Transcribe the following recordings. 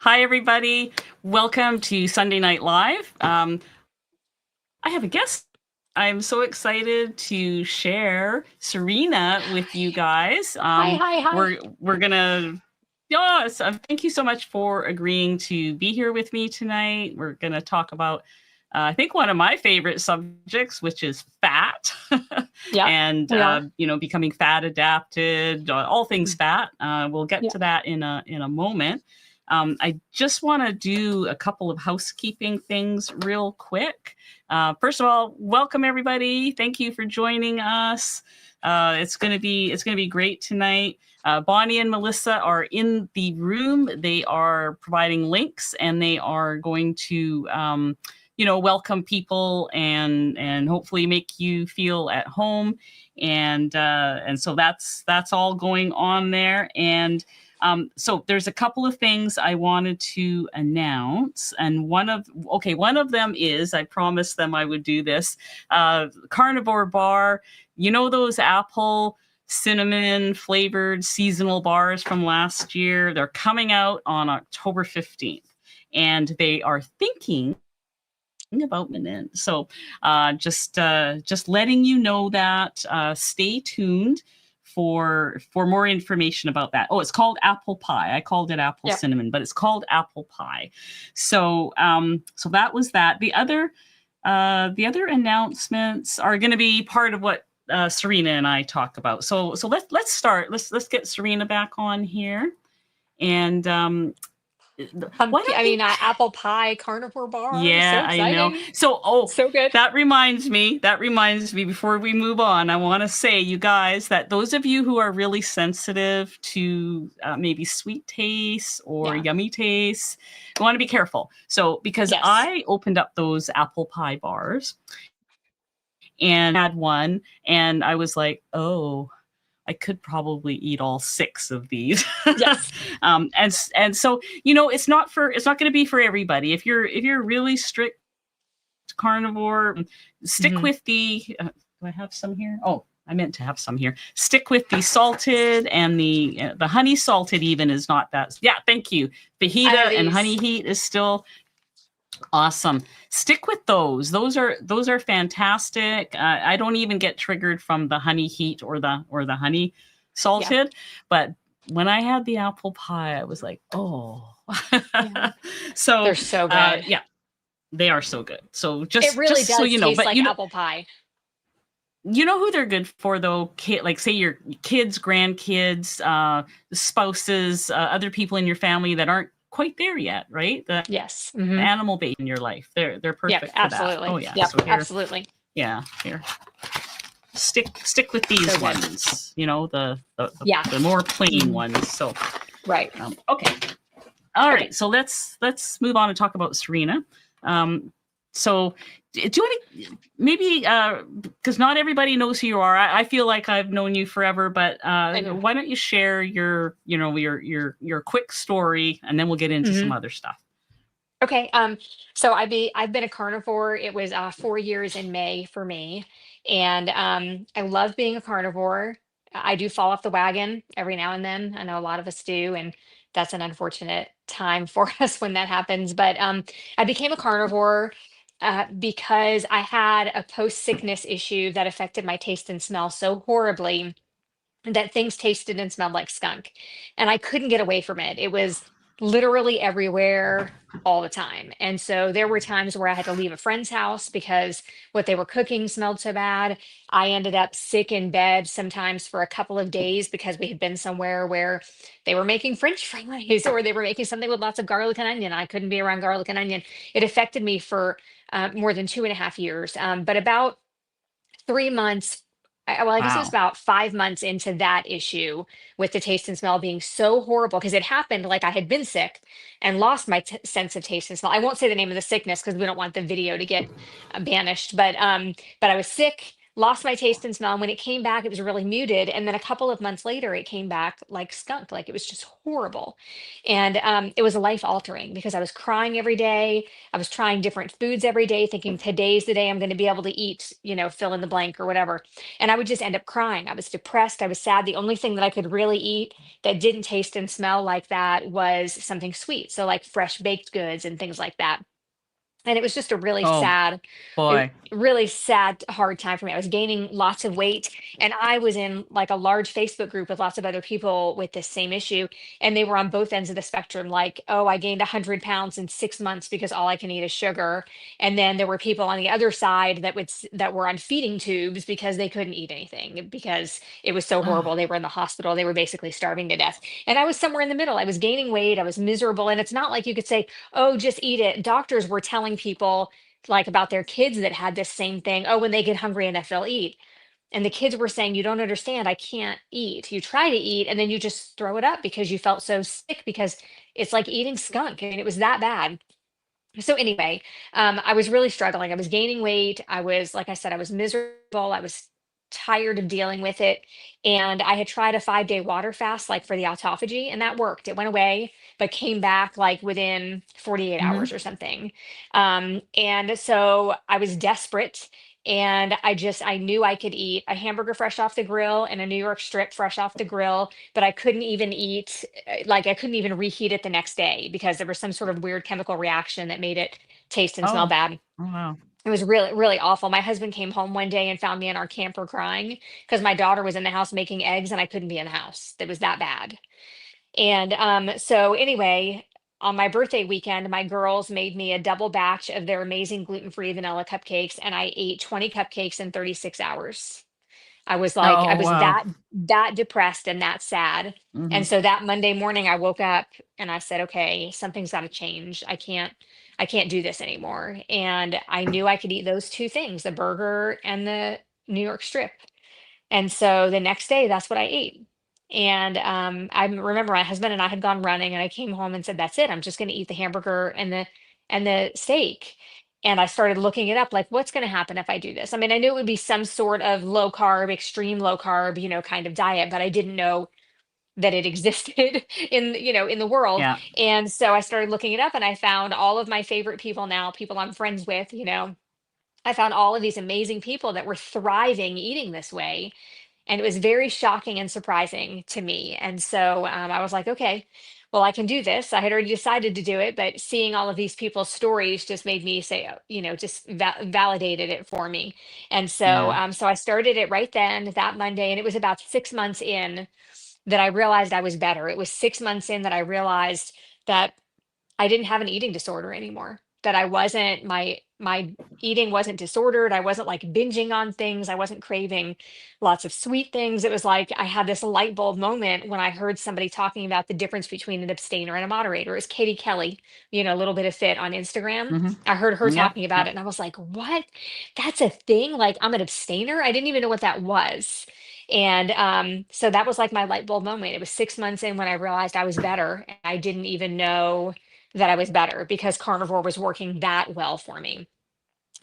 Hi, everybody. Welcome to Sunday Night Live. I have a guest. I'm so excited to share Serena with you guys. Hi. We're gonna. Yes, thank you so much for agreeing to be here with me tonight. We're gonna talk about, I think, one of my favorite subjects, which is fat, Yeah, and we are. becoming fat adapted, all things fat. We'll get Yeah. to that in a moment. I just want to do a couple of housekeeping things real quick. First of all, welcome everybody. Thank you for joining us. It's gonna be great tonight. Bonnie and Melissa are in the room. They are providing links, and they are going to welcome people and hopefully make you feel at home. And so that's all going on there. And so there's a couple of things I wanted to announce, and one of them is, I promised them I would do this, Carnivore Bar. You know those apple cinnamon flavored seasonal bars from last year? They're coming out on October 15th, and they are thinking about minute. So just letting you know that. Stay tuned for more information about that. Oh, it's called apple pie. I called it apple cinnamon, but it's called apple pie. So so that was that. The other announcements are going to be part of what Serena and I talk about. So let's start. Let's get Serena back on here. And apple pie, carnivore bars. Yeah, So I know. exciting. So, So good. that reminds me, before we move on, I want to say, you guys, that those of you who are really sensitive to maybe sweet tastes or yummy tastes, you want to be careful. So, because I opened up those apple pie bars and had one, and I was like, oh, I could probably eat all 6 of these. Yes. And so, it's not going to be for everybody. If you're really strict carnivore, stick with the, do I have some here? Oh, I meant to have some here. Stick with the salted, and the honey salted even is not that. Yeah. Thank you. Fajita and honey heat is still awesome. Stick with those. Those are fantastic. I don't even get triggered from the honey heat or the honey salted, but when I had the apple pie, I was like, oh. So they're so good. Yeah, they are so good. So just it really just does so you know, taste but like apple pie. You know who they're good for, though? Like, say your kids, grandkids, spouses, other people in your family that aren't quite there yet, right? The animal base in your life. They're perfect for absolutely. that. Oh yeah. Yep, So here, absolutely. Yeah, here. Stick with these ones. The more plain ones. So right. Okay. All right. So let's move on and talk about Serena. So do you want to maybe, because not everybody knows who you are. I feel like I've known you forever, but why don't you share your quick story, and then we'll get into some other stuff. Okay. So I've been a carnivore. It was 4 years in May for me, and I love being a carnivore. I do fall off the wagon every now and then. I know a lot of us do, and that's an unfortunate time for us when that happens. But I became a carnivore because I had a post-sickness issue that affected my taste and smell so horribly that things tasted and smelled like skunk. And I couldn't get away from it. It was literally everywhere all the time. And so there were times where I had to leave a friend's house because what they were cooking smelled so bad. I ended up sick in bed sometimes for a couple of days because we had been somewhere where they were making French fries or they were making something with lots of garlic and onion. I couldn't be around garlic and onion. It affected me for more than 2.5 years. But about 3 months, I guess it was about 5 months into that issue with the taste and smell being so horrible because it happened like I had been sick and lost my sense of taste and smell. I won't say the name of the sickness because we don't want the video to get banished, but I was sick. lost my taste and smell. And when it came back, it was really muted. And then a couple of months later, it came back like skunk, like it was just horrible. And it was life altering because I was crying every day. I was trying different foods every day, thinking today's the day I'm going to be able to eat, fill in the blank or whatever. And I would just end up crying. I was depressed. I was sad. The only thing that I could really eat that didn't taste and smell like that was something sweet. So, like fresh baked goods and things like that. And it was just a Oh boy. really sad, hard time for me. I was gaining lots of weight, and I was in like a large Facebook group with lots of other people with this same issue. And they were on both ends of the spectrum, like, oh, I gained 100 pounds in 6 months because all I can eat is sugar. And then there were people on the other side that were on feeding tubes because they couldn't eat anything because it was so Oh, horrible. They were in the hospital, they were basically starving to death. And I was somewhere in the middle. I was gaining weight, I was miserable. And it's not like you could say, oh, just eat it. Doctors were telling people like about their kids that had this same thing. Oh, when they get hungry enough, they'll eat. And the kids were saying, you don't understand. I can't eat. You try to eat and then you just throw it up because you felt so sick because it's like eating skunk. I mean, it was that bad. So anyway, I was really struggling. I was gaining weight. I was, like I said, I was miserable. I was tired of dealing with it. And I had tried a 5-day water fast, like for the autophagy, and that worked. It went away, but came back like within 48 hmm. hours or something. And so I was desperate. And I knew I could eat a hamburger fresh off the grill and a New York strip fresh off the grill, but I couldn't even eat like I couldn't even reheat it the next day because there was some sort of weird chemical reaction that made it taste and smell Oh, bad. oh wow. It was really, really awful. My husband came home one day and found me in our camper crying because my daughter was in the house making eggs and I couldn't be in the house. It was that bad. And so anyway, on my birthday weekend, my girls made me a double batch of their amazing gluten-free vanilla cupcakes, and I ate 20 cupcakes in 36 hours. I Oh was wow. that depressed and that sad. And Hmm. so that Monday morning I woke up and I said, okay, something's got to change. I can't do this anymore. And I knew I could eat those two things, the burger and the New York strip. And so the next day, that's what I ate. And I remember my husband and I had gone running, and I came home and said, "That's it. I'm just going to eat the hamburger and the steak." And I started looking it up, like, what's going to happen if I do this? I mean, I knew it would be some sort of low carb, extreme low carb, kind of diet, but I didn't know that it existed in the world. Yeah. And so I started looking it up, and I found all of my favorite people now, people I'm friends with. I found all of these amazing people that were thriving eating this way, and it was very shocking and surprising to me. And so I was like, okay, well, I can do this. I had already decided to do it, but seeing all of these people's stories just made me say, just validated it for me. And so, Yeah. so I started it right then that Monday, and it was about 6 months in that I realized I was better. It was 6 months in that I realized that I didn't have an eating disorder anymore. That I wasn't my eating wasn't disordered. I wasn't like binging on things. I wasn't craving lots of sweet things. It was like I had this light bulb moment when I heard somebody talking about the difference between an abstainer and a moderator. It was Katie Kelly, a little bit of fit on Instagram. Hmm. I heard her Yep. talking about Yep. it and I was like, what? That's a thing? Like I'm an abstainer? I didn't even know what that was. And so that was like my light bulb moment. It was 6 months in when I realized I was better. And I didn't even know that I was better because carnivore was working that well for me.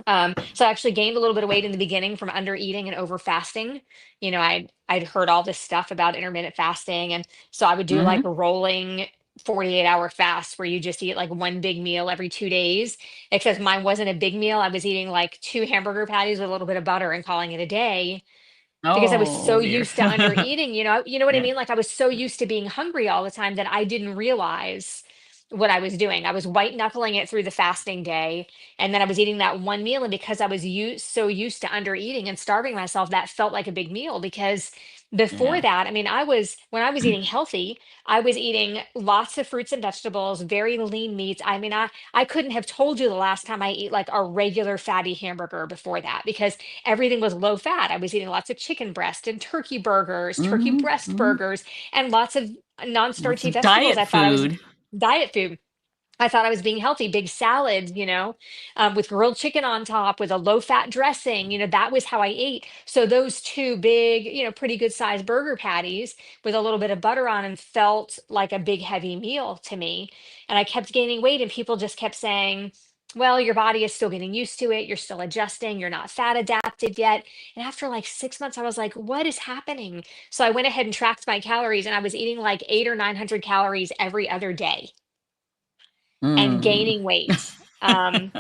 So I actually gained a little bit of weight in the beginning from under eating and over fasting. I'd heard all this stuff about intermittent fasting, and so I would do like Hmm. a rolling 48-hour fast where you just eat like one big meal every 2 days. Except mine wasn't a big meal. I was eating like two hamburger patties with a little bit of butter and calling it a day because I was so Oh dear. used to under eating, you know what I Yeah. mean? Like I was so used to being hungry all the time that I didn't realize what I was doing. I was white knuckling it through the fasting day, and then I was eating that one meal. And because I was so used to under eating and starving myself, that felt like a big meal. Because before Yeah. that, I mean, when I was eating healthy, I was eating lots of fruits and vegetables, very lean meats. I mean, I couldn't have told you the last time I ate like a regular fatty hamburger before that because everything was low fat. I was eating lots of chicken breast and turkey burgers, turkey Hmm. breast Hmm. burgers, and lots of Lots non-starchy of vegetables. diet I thought I was food. diet food. I thought I was being healthy, big salads, with grilled chicken on top with a low fat dressing. That was how I ate. So those two big, pretty good sized burger patties with a little bit of butter on them felt like a big heavy meal to me. And I kept gaining weight, and people just kept saying, well, your body is still getting used to it. You're still adjusting. You're not fat adapted yet. And after like 6 months, I was like, what is happening? So I went ahead and tracked my calories, and I was eating like 8 or 900 calories every other day and Mm. gaining weight. And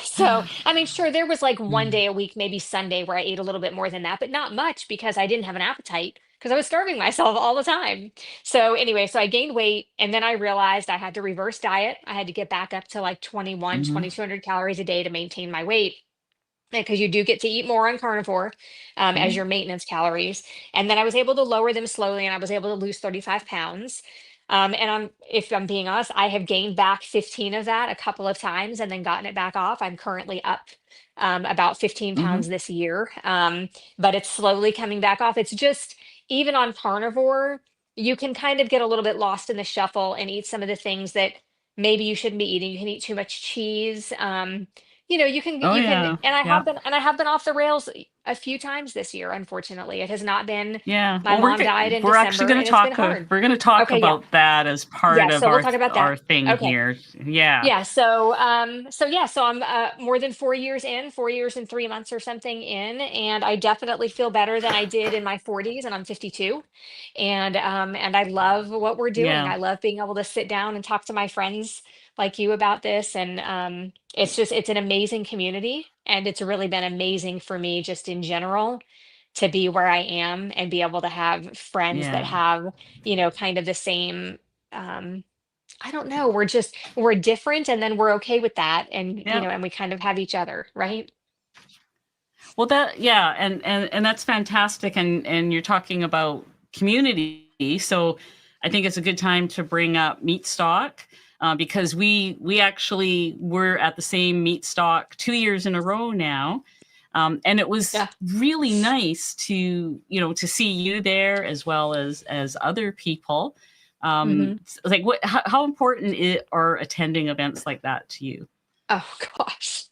so, I mean, sure, there was like one day a week, maybe Sunday, where I ate a little bit more than that, but not much because I didn't have an appetite because I was starving myself all the time. So, anyway, so I gained weight, and then I realized I had to reverse diet. I had to get back up to like 21, Mhm. 2,200 calories a day to maintain my weight, because you do get to eat more on carnivore as Yeah. your maintenance calories. And then I was able to lower them slowly, and I was able to lose 35 pounds. And if I'm being honest, I have gained back 15 of that a couple of times and then gotten it back off. I'm currently up about 15 Mhm. pounds this year, but it's slowly coming back off. It's just, even on carnivore, you can kind of get a little bit lost in the shuffle and eat some of the things that maybe you shouldn't be eating. You can eat too much cheese. Oh, You can, yeah. and Yeah. I have been off the rails a few times this year, unfortunately. It has not been, Yeah. my Well, mom died in we're actually December, going to and it's been talk hard. we're going to talk Okay, yeah. about that as Yeah, part of so we'll talk about that. our thing Okay. here. Yeah. Yeah, so I'm more than 4 years in, 4 years and 3 months or something in, and I definitely feel better than I did in my 40s, and I'm 52. And I love what we're doing. Yeah. I love being able to sit down and talk to my friends like you about this. And it's an amazing community, and it's really been amazing for me just in general to be where I am and be able to have friends that Yeah. have, kind of the same, um I don't know, we're different, and then we're okay with that, and Yeah. and we kind of have each other, right? Well, yeah, and that's fantastic, and you're talking about community, so I think it's a good time to bring up meat stock, because we actually were at the same meat stock 2 years in a row now, and it was Yeah. really nice to to see you there as well as other people. Hmm. Like, how important are attending events like that to you? Oh gosh.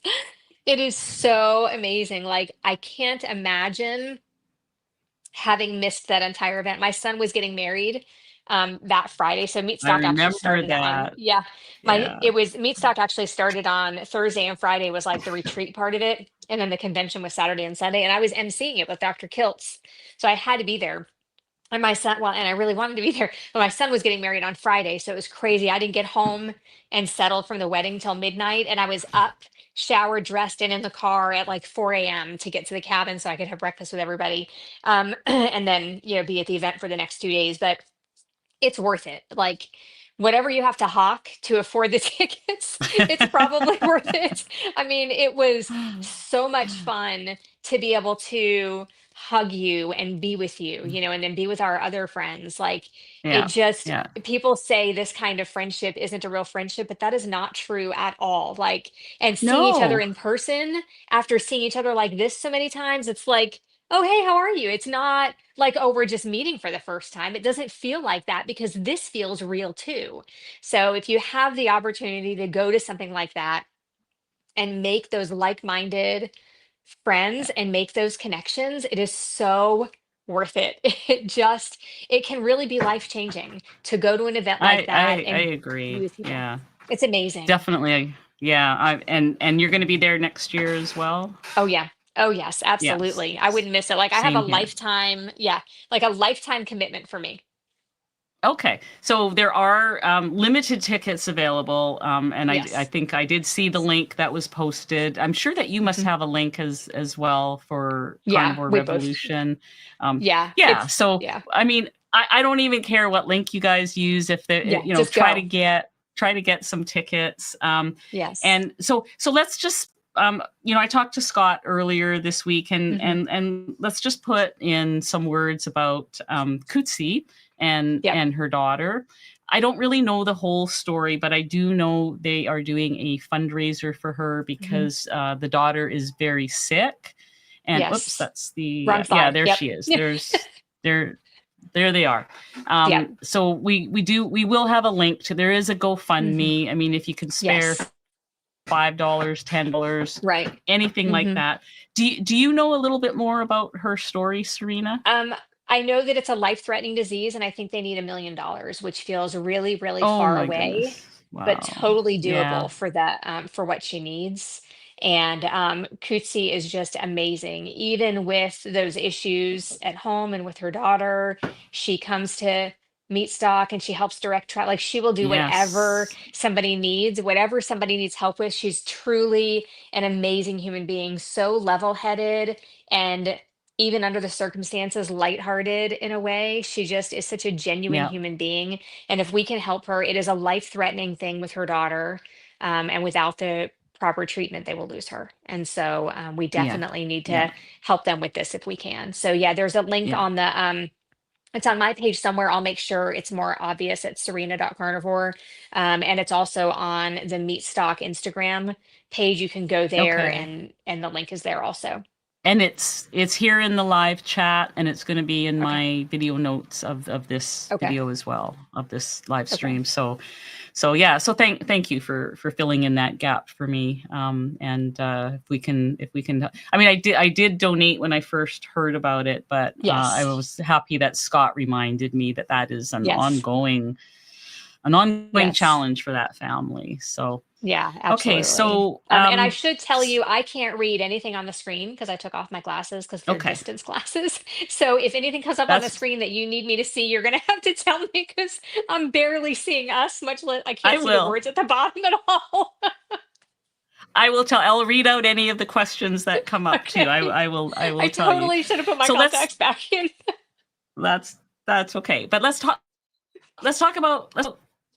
It is so amazing. Like, I can't imagine having missed that entire event. My son was getting married that Friday. So I Meatstock actually remember started on, that. yeah, Yeah. it was Meatstock actually started on Thursday, and Friday was like the retreat part of it. And then the convention was Saturday and Sunday. And I was emceeing it with Dr. Kiltz. So I had to be there. And my son, well, and I really wanted to be there, but my son was getting married on Friday, so it was crazy. I didn't get home and settled from the wedding till midnight, and I was up, showered, dressed, and in the car at like 4 a.m. to get to the cabin so I could have breakfast with everybody, and then be at the event for the next 2 days. But it's worth it. Like, whatever you have to hawk to afford the tickets, it's probably worth it. I mean, it was so much fun to be able to hug you and be with you, and then be with our other friends. Like, it Yeah. just, Yeah. people say this kind of friendship isn't a real friendship, but that is not true at all. Like, and seeing each other No. in person after seeing each other like this so many times, it's like, oh, hey, how are you? It's not like, oh, we're just meeting for the first time. It doesn't feel like that because this feels real too. So if you have the opportunity to go to something like that and make those like-minded friends and make those connections, it is so worth it. It can really be life-changing to go to an event like that I and be agree. with people. Yeah. It's amazing. Definitely. Yeah. And you're going to be there next year as well? Oh yeah. Oh yes, Yes. absolutely. I wouldn't miss it. Like, I have a Same here. lifetime, yeah, like a lifetime commitment for me. Okay. So there are limited tickets available. And I Yes. think I did see the link that was posted. I'm sure that you must Mhm. have a link as well for Yeah, Carnivore we both. Revolution. Yeah, Yeah. it's So, yeah. I mean, I don't even care what link you guys use if they, Yeah, just go. try to get some tickets. Yes. And so let's just, I talked to Scott earlier this week, Mhm. and let's just put in some words about Kootsie Yep. and her daughter. I don't really know the whole story, but I do know they are doing a fundraiser for her Mhm. because the daughter is very sick. And oops, Yes. that's the Run yeah, 5. there Yep. she is. There there they are. Yep. So we will have a link to. There is a Mhm. GoFundMe. I mean, if you can spare Yes. $5, $10, Right. anything like Mhm. that. Do you know a little bit more about her story, Serena? Um, I know that it's a life-threatening disease, and I think they need $1 million, which feels really, really Oh far my away. goodness. but Wow. totally Yeah. doable for that, for what she needs. And Kootsie is just amazing. Even with those issues at home and with her daughter, she comes to meat stock and she helps direct travel. Like she will do whatever Yes. whatever somebody needs help with. She's truly an amazing human being, so level-headed and even under the circumstances, lighthearted in a way. She just is such a genuine Yeah. human being. And if we can help her, it is a life-threatening thing with her daughter. And without the proper treatment, they will lose her. And so we Yeah. definitely need Yeah. to help them with this if we can. So yeah, there's a link Yeah. on the it's on my page somewhere. I'll make sure it's more obvious at serena.carnivore. And it's also on the meat stock Instagram page. You can go there Okay. and the link is there also. And it's here in the live chat, and it's going to be in Okay. my video notes of this Okay. video as well, of this live Okay. stream. So yeah, so thank you for filling in that gap for me. And if we can, I mean, I did donate when I first heard about it, but I Yes. was happy that Scott reminded me that that is Yes. an ongoing Yes. challenge for that family. So Yeah, okay, absolutely. so And I should tell you, I can't read anything on the screen because I took off my glasses because they're okay, distance glasses. So if anything comes up on the that's screen that you need me to see, you're going to have to tell me because I'm barely seeing us, much less I I can't see the will. words at the bottom at all. I will tell. I'll read out any of the questions that come up too. I, Okay. I will. I I will tell you. totally should have put my So let's. contacts back in. That's that's okay. But let's talk about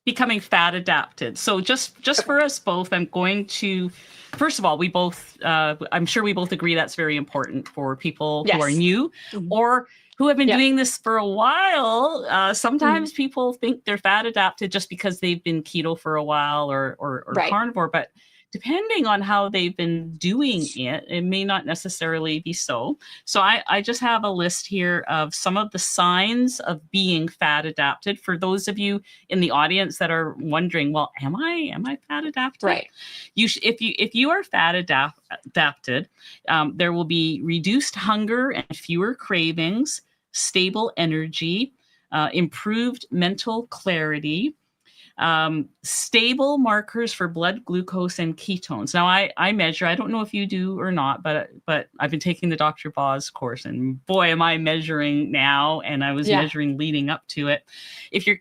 becoming fat adapted. So just Okay. for us both, I'm going to. First of all, we both. I'm sure we both agree that's very important for people who are Yes. new Mhm. or who have been Yep. doing this for a while. Mhm. Sometimes people think they're fat adapted just because they've been keto for a while or Right. carnivore, but depending on how they've been doing it, it may not necessarily be so. So I just have a list here of some of the signs of being fat adapted for those of you in the audience that are wondering, well, am I fat adapted? Right. If you are fat adapted, there will be reduced hunger and fewer cravings, stable energy, improved mental clarity, stable markers for blood glucose and ketones. Now, I measure. I don't know if you do or not, but I've been taking the Dr. Boz course, and boy, am I measuring now. And I was Yeah. measuring leading up to it. If your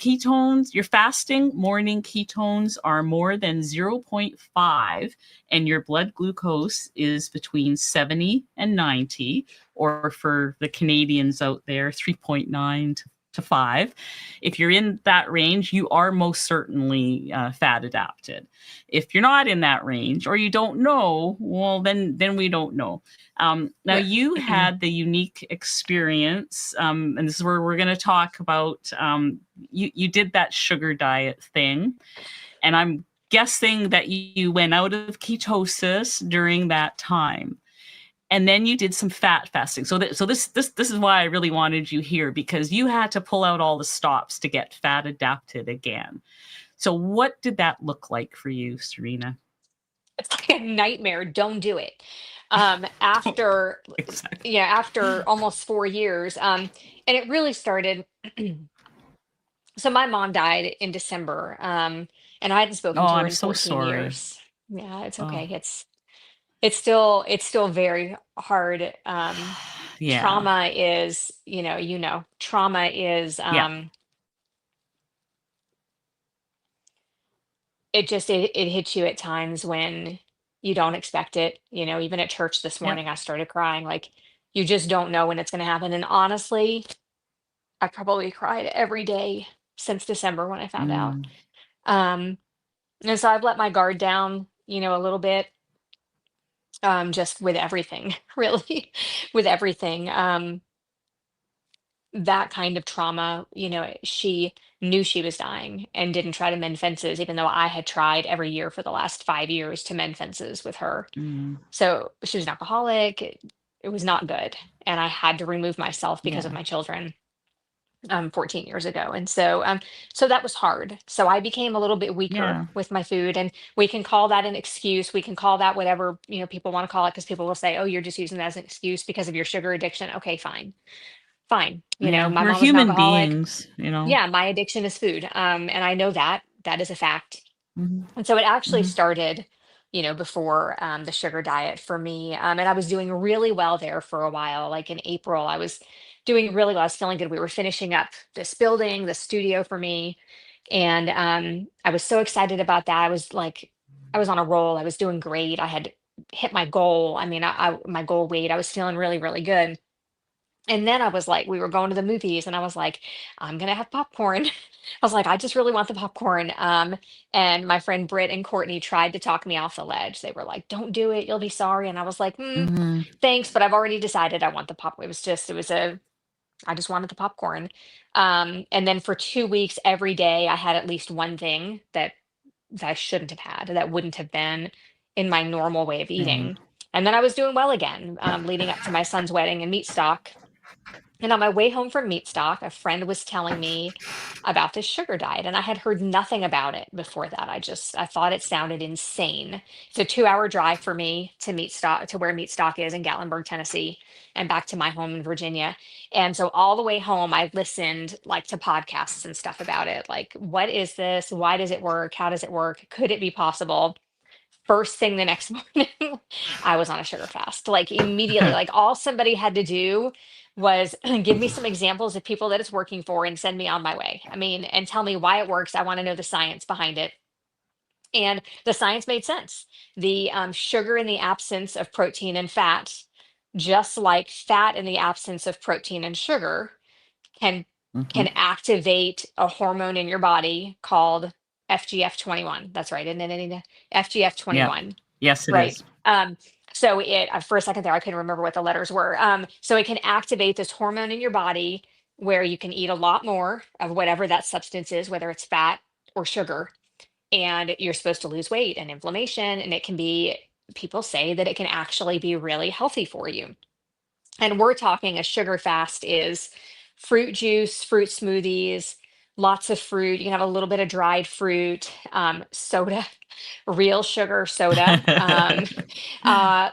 fasting morning ketones are more than 0.5, and your blood glucose is between 70 and 90, or for the Canadians out there, 3.9 to 5. If you're in that range, you are most certainly fat adapted. If you're not in that range or you don't know, well, then we don't know. Now, Right. you had the unique experience, and this is where we're going to talk about. You did that sugar diet thing, and I'm guessing that you went out of ketosis during that time, and then you did some fat fasting. So this is why I really wanted you here, because you had to pull out all the stops to get fat adapted again. So what did that look like for you, Serena? It's like a nightmare. Don't do it. After Exactly. yeah, after almost 4 years, and it really started. So my mom died in December, and I hadn't Oh, spoken to her I'm in so 14 sorry. years. Yeah, it's Oh, okay. It's still very hard. yeah, Trauma is, trauma is yeah, it hits you at times when you don't expect it. Even at church this yeah. morning, I started crying. Like you just don't know when it's going to happen. And honestly, I probably cried every day since December when I found out. Mm, Um, and so I've let my guard down, a little bit, just with everything, really, with everything. That kind of trauma, she knew she was dying and didn't try to mend fences, even though I had tried every year for the last 5 years to mend fences with her. mm, So she was an alcoholic. It was not good. And I had to remove myself because of yeah, my children 14 years ago. And so that was hard. So I became a little bit weaker yeah, with my food. And we can call that an excuse. We can call that whatever, people want to call it, because people will say, oh, you're just using that as an excuse because of your sugar addiction. Okay, fine. Fine. yeah. My We're mom was an human alcoholic. beings. Yeah, my addiction is food. And I know that is a fact. Mhm. And so it actually Mhm. started, before the sugar diet for me. And I was doing really well there for a while. Like in April, I was doing really well. I was feeling good. We were finishing up this building, the studio for me. And I was so excited about that. I was on a roll. I was doing great. I had hit my goal. I mean, my goal weight, I was feeling really, really good. And then I was like, we were going to the movies, and I was like, I'm gonna have popcorn. I was like, I just really want the popcorn. And my friend Britt and Courtney tried to talk me off the ledge. They were like, don't do it, you'll be sorry. And I was like, Mhm. thanks, but I've already decided I want the pop. I just wanted the popcorn. And then for 2 weeks, every day, I had at least one thing that I shouldn't have had, that wouldn't have been in my normal way of Same. eating. And then I was doing well again, leading up to my son's wedding and meat stock. And on my way home from meat stock, a friend was telling me about this sugar diet, and I had heard nothing about it before that. I thought it sounded insane. It's a 2-hour drive for me to meat stock, to where meat stock is in Gatlinburg, Tennessee, and back to my home in Virginia. And so all the way home, I listened like to podcasts and stuff about it. Like, what is this? Why does it work? How does it work? Could it be possible? First thing the next morning, I was on a sugar fast. Like immediately, like all somebody had to do was give me some examples of people that it's working for and send me on my way. I mean, and tell me why it works. I want to know the science behind it. And the science made sense. The sugar in the absence of protein and fat, just like fat in the absence of protein and sugar, can Mhm. can activate a hormone in your body called FGF21. That's right, isn't it, Anita? Yeah. FGF21, Yes, it right? is. So it for a second there, I couldn't remember what the letters were. So it can activate this hormone in your body where you can eat a lot more of whatever that substance is, whether it's fat or sugar, and you're supposed to lose weight and inflammation, and it can be. People say that it can actually be really healthy for you. And we're talking a sugar fast is fruit juice, fruit smoothies, lots of fruit. You can have a little bit of dried fruit, soda, real sugar soda.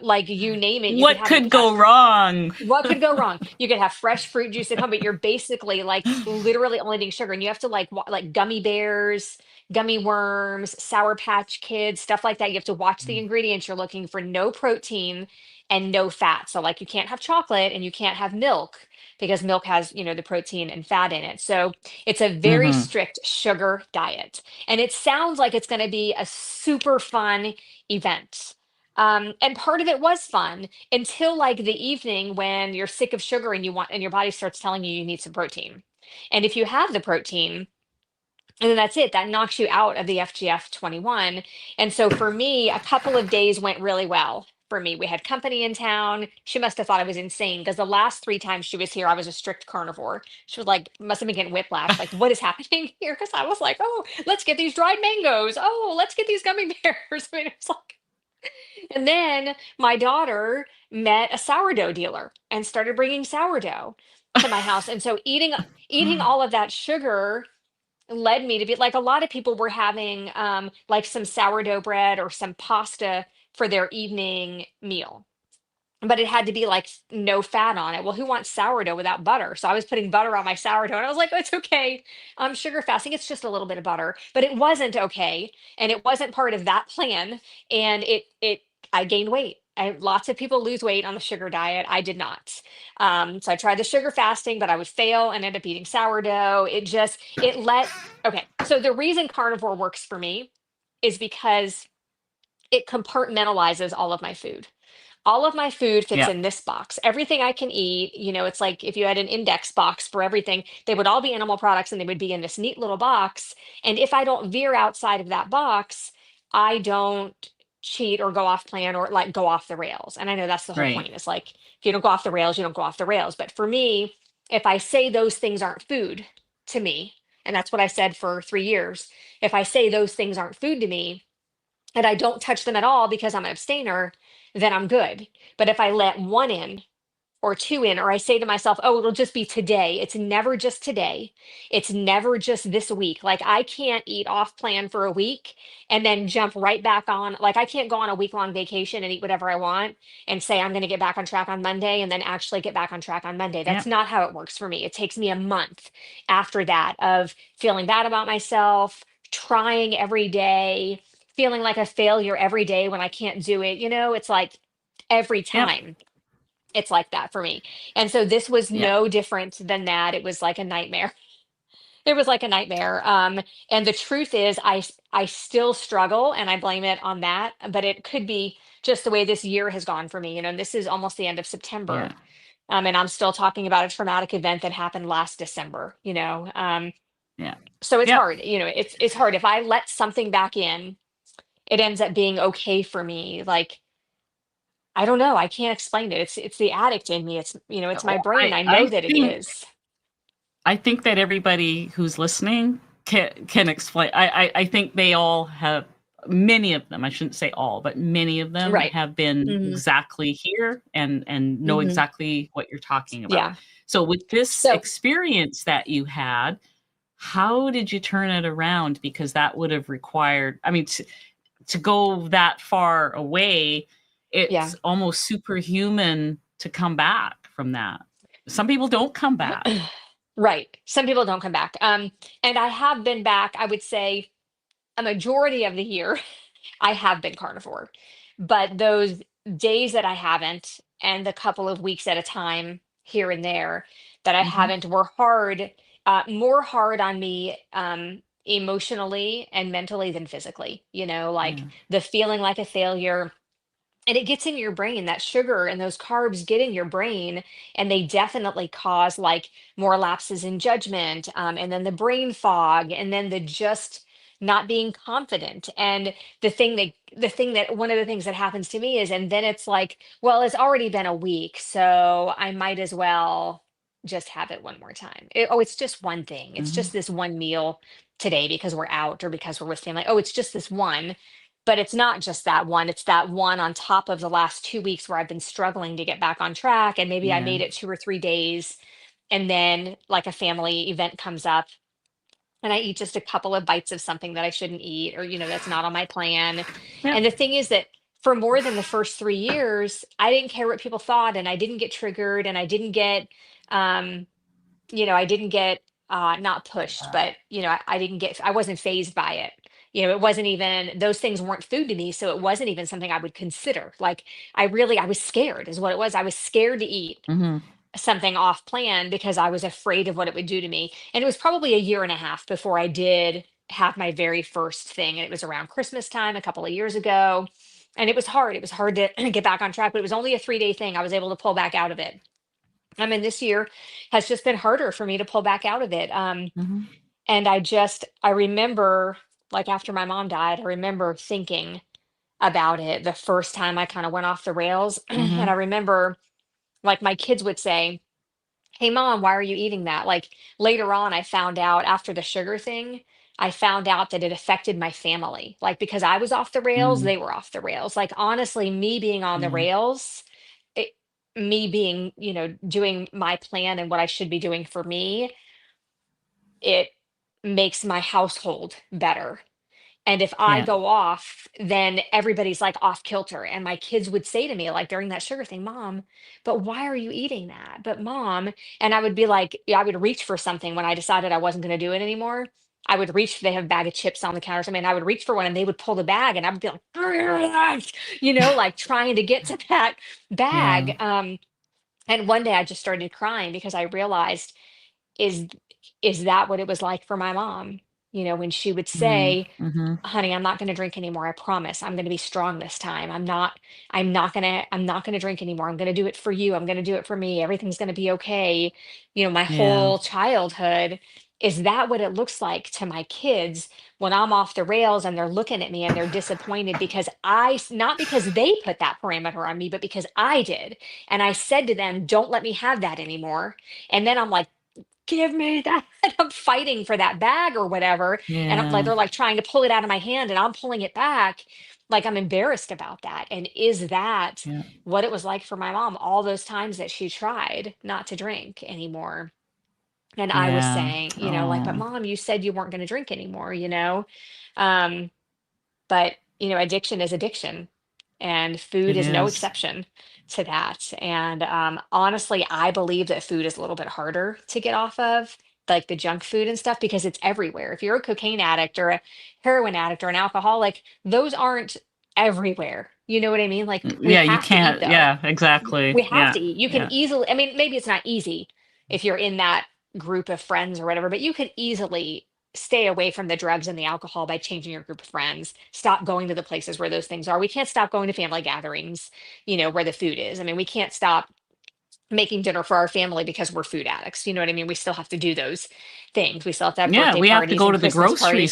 Like you name it, you could What have could go wrong? what could go wrong? You could have fresh fruit juice at home, but you're basically like literally only eating sugar, and you have to like gummy bears, gummy worms, Sour Patch Kids, stuff like that. You have to watch the ingredients. You're looking for no protein and no fat. So like you can't have chocolate and you can't have milk because milk has, the protein and fat in it. So it's a very Mhm. strict sugar diet. And it sounds like it's going to be a super fun event. And part of it was fun until like the evening when you're sick of sugar and your body starts telling you you need some protein. And if you have the protein, and then that's it, that knocks you out of the FGF21. And so for me, a couple of days went really well. For me, we had company in town. She must have thought I was insane because the last 3 times she was here, I was a strict carnivore. She was like, must have been getting whiplash. Like, what is happening here? Because I was like, oh, let's get these dried mangoes. Oh, let's get these gummy bears. I mean, it's like, and then my daughter met a sourdough dealer and started bringing sourdough to my house. And so eating all of that sugar led me to be like a lot of people were having like some sourdough bread or some pasta for their evening meal, but it had to be like no fat on it. Well, who wants sourdough without butter? So I was putting butter on my sourdough, and I was like, it's okay. I'm sugar fasting. It's just a little bit of butter, but it wasn't okay, and it wasn't part of that plan. And I gained weight. Lots of people lose weight on the sugar diet. I did not. So I tried the sugar fasting, but I would fail and end up eating sourdough. Okay. So the reason carnivore works for me is because it compartmentalizes all of my food fits Yeah. in this box. Everything I can eat, it's like if you had an index box for everything, they would all be animal products and they would be in this neat little box. And if I don't veer outside of that box, I don't cheat or go off plan or like go off the rails. And I know that's the whole Right. point. It's like if you don't go off the rails, you don't go off the rails. But for me, if I say those things aren't food to me, and that's what I said for 3 years, if I say those things aren't food to me, and I don't touch them at all because I'm an abstainer, then I'm good. But if I let one in or two in, or I say to myself, oh, it'll just be today, it's never just today. It's never just this week. Like I can't eat off plan for a week and then jump right back on. Like I can't go on a week long vacation and eat whatever I want and say I'm going to get back on track on Monday and then actually get back on track on Monday. Yeah. That's not how it works for me. It takes me a month after that of feeling bad about myself, trying every day, feeling like a failure every day when I can't do it. It's like every Yep. time it's like that for me. And so this was Yeah. no different than that. It was like a nightmare. It was like a nightmare. And the truth is, I still struggle, and I blame it on that. But it could be just the way this year has gone for me. And this is almost the end of Yeah. September, and I'm still talking about a traumatic event that happened last December. Yeah. So it's Yep. hard. It's hard. If I let something back in, it ends up being okay for me. Like, I don't know. I can't explain it. It's the addict in me. It's my Well, brain. I I know I that it think is. I think that everybody who's listening can explain. I think they all have, many of them, I shouldn't say all, but many of them Right. have been Hmm. exactly here and know Hmm. exactly what you're talking about. Yeah. So with this So experience that you had, how did you turn it around? Because that would have required, I mean, to go that far away, yeah. it's almost superhuman to come back from that. Some people don't come back. Right. Some people don't come back. And I have been back, I would say, a majority of the year. I have been carnivore, but those days that I haven't, and the couple of weeks at a time here and there that I Mhm. haven't, were hard, more hard on me, emotionally and mentally than physically. Like Yeah. the feeling like a failure, and it gets in your brain. That sugar and those carbs get in your brain, and they definitely cause like more lapses in judgment, and then the brain fog, and then the just not being confident. And the thing that one of the things that happens to me is, and then it's like, well, it's already been a week, so I might as well just have it one more time. It's just one thing. It's Mhm. just this one meal today because we're out or because we're with family. Oh, it's just this one. But it's not just that one, it's that one on top of the last 2 weeks where I've been struggling to get back on track, and maybe I Yeah. made it 2 or 3 days, and then, like, a family event comes up, and I eat just a couple of bites of something that I shouldn't eat, or, that's not on my plan. Yep. And the thing is that for more than the first 3 years, I didn't care what people thought, and I didn't get triggered, and um I didn't get, not pushed, but, I wasn't phased by it. It wasn't even, those things weren't food to me, so it wasn't even something I would consider. Like, I was scared is what it was. I was scared to eat Mhm. something off plan because I was afraid of what it would do to me. And it was probably a year and a half before I did have my very first thing. And it was around Christmas time a couple of years ago. And it was hard. It was hard to get back on track, but it was only a 3-day thing. I was able to pull back out of it. I mean, this year has just been harder for me to pull back out of it. Mhm. And I remember, like, after my mom died, I remember thinking about it the first time I kind of went off the rails. And Mhm. I remember, like, my kids would say, "Hey, mom, why are you eating that?" Like, later on, I found out after the sugar thing, I found out that it affected my family. Like, because I was off the rails, Mm. they were off the rails. Like, honestly, me being on the Yeah. rails, it, me being, doing my plan and what I should be doing for me, it makes my household better. And if I Yeah. go off, then everybody's like off kilter. And my kids would say to me, like during that sugar thing, "Mom, but why are you eating that? But mom," and I would be like, yeah, I would reach for something when I decided I wasn't going to do it anymore. I would reach, they have a bag of chips on the counter. I mean, I would reach for one and they would pull the bag and I would be like, like trying to get to that Yeah. bag. And one day I just started crying because I realized, is is that what it was like for my mom? When she would Mm. say, Mhm. "Honey, I'm not going to drink anymore. I promise. I'm going to be strong this time. I'm not going to drink anymore. I'm going to do it for you. I'm going to do it for me. Everything's going to be okay." My Yeah. whole childhood, is that what it looks like to my kids when I'm off the rails and they're looking at me and they're disappointed because not because they put that parameter on me, but because I did. And I said to them, "Don't let me have that anymore." And then I'm like, "Give me that." I'm fighting for that bag or whatever. And I'm like, Yeah. they're like trying to pull it out of my hand and I'm pulling it back. Like, I'm embarrassed about that. And is that Yeah. what it was like for my mom all those times that she tried not to drink anymore? And I was Yeah. saying, like, "But Oh, mom, you said you weren't going to drink anymore." Um, but, addiction is addiction, and food it is no is. exception to that. And honestly, I believe that food is a little bit harder to get off of like the junk food and stuff because it's everywhere. If you're a cocaine addict or a heroin addict or an alcoholic, those aren't everywhere. You know what I mean? Like we Yeah, you have to eat can't. though. Yeah, exactly. We have Yeah, to eat. You can yeah. easily, I mean, maybe it's not easy if you're in that group of friends or whatever, but you can easily stay away from the drugs and the alcohol by changing your group of friends. Stop going to the places where those things are. We can't stop going to family gatherings, where the food is. I mean, we can't stop making dinner for our family because we're food addicts. You know what I mean? We still have to do those things. We still have to have Yeah, birthday we have to parties go and to the Christmas grocery parties.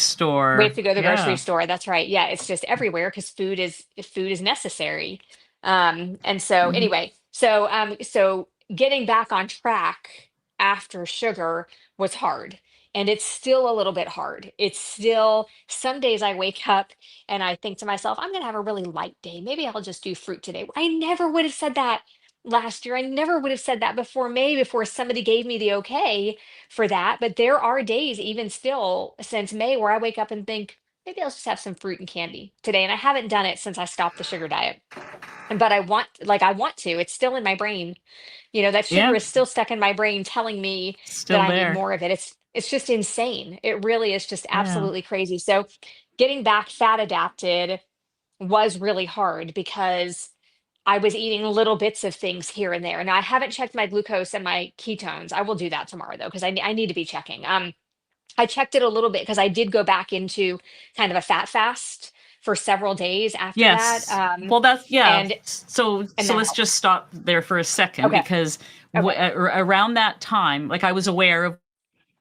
We have store. to go to the grocery Yeah. store. That's right. Yeah, it's just everywhere because food is necessary. And so Mhm. anyway, so getting back on track after sugar was hard. And it's still a little bit hard. It's still some days I wake up and I think to myself, I'm gonna have a really light day. Maybe I'll just do fruit today. I never would have said that last year. I never would have said that before May, before somebody gave me the okay for that. But there are days, even still since May, where I wake up and think, maybe I'll just have some fruit and candy today. And I haven't done it since I stopped the sugar diet. But I want to. It's still in my brain. That sugar Yeah, is still stuck in my brain telling me that still I need there. more of it. It's just insane. It really is just Yeah. absolutely crazy. So getting back fat adapted was really hard because I was eating little bits of things here and there. Now I haven't checked my glucose and my ketones. I will do that tomorrow though, because I need to be checking. I checked it a little bit because I did go back into kind of a fat fast for several days after that. Yes. Well, that's yeah. And So that let's helped. just stop there for a second Okay. because Okay. around that time, like I was aware of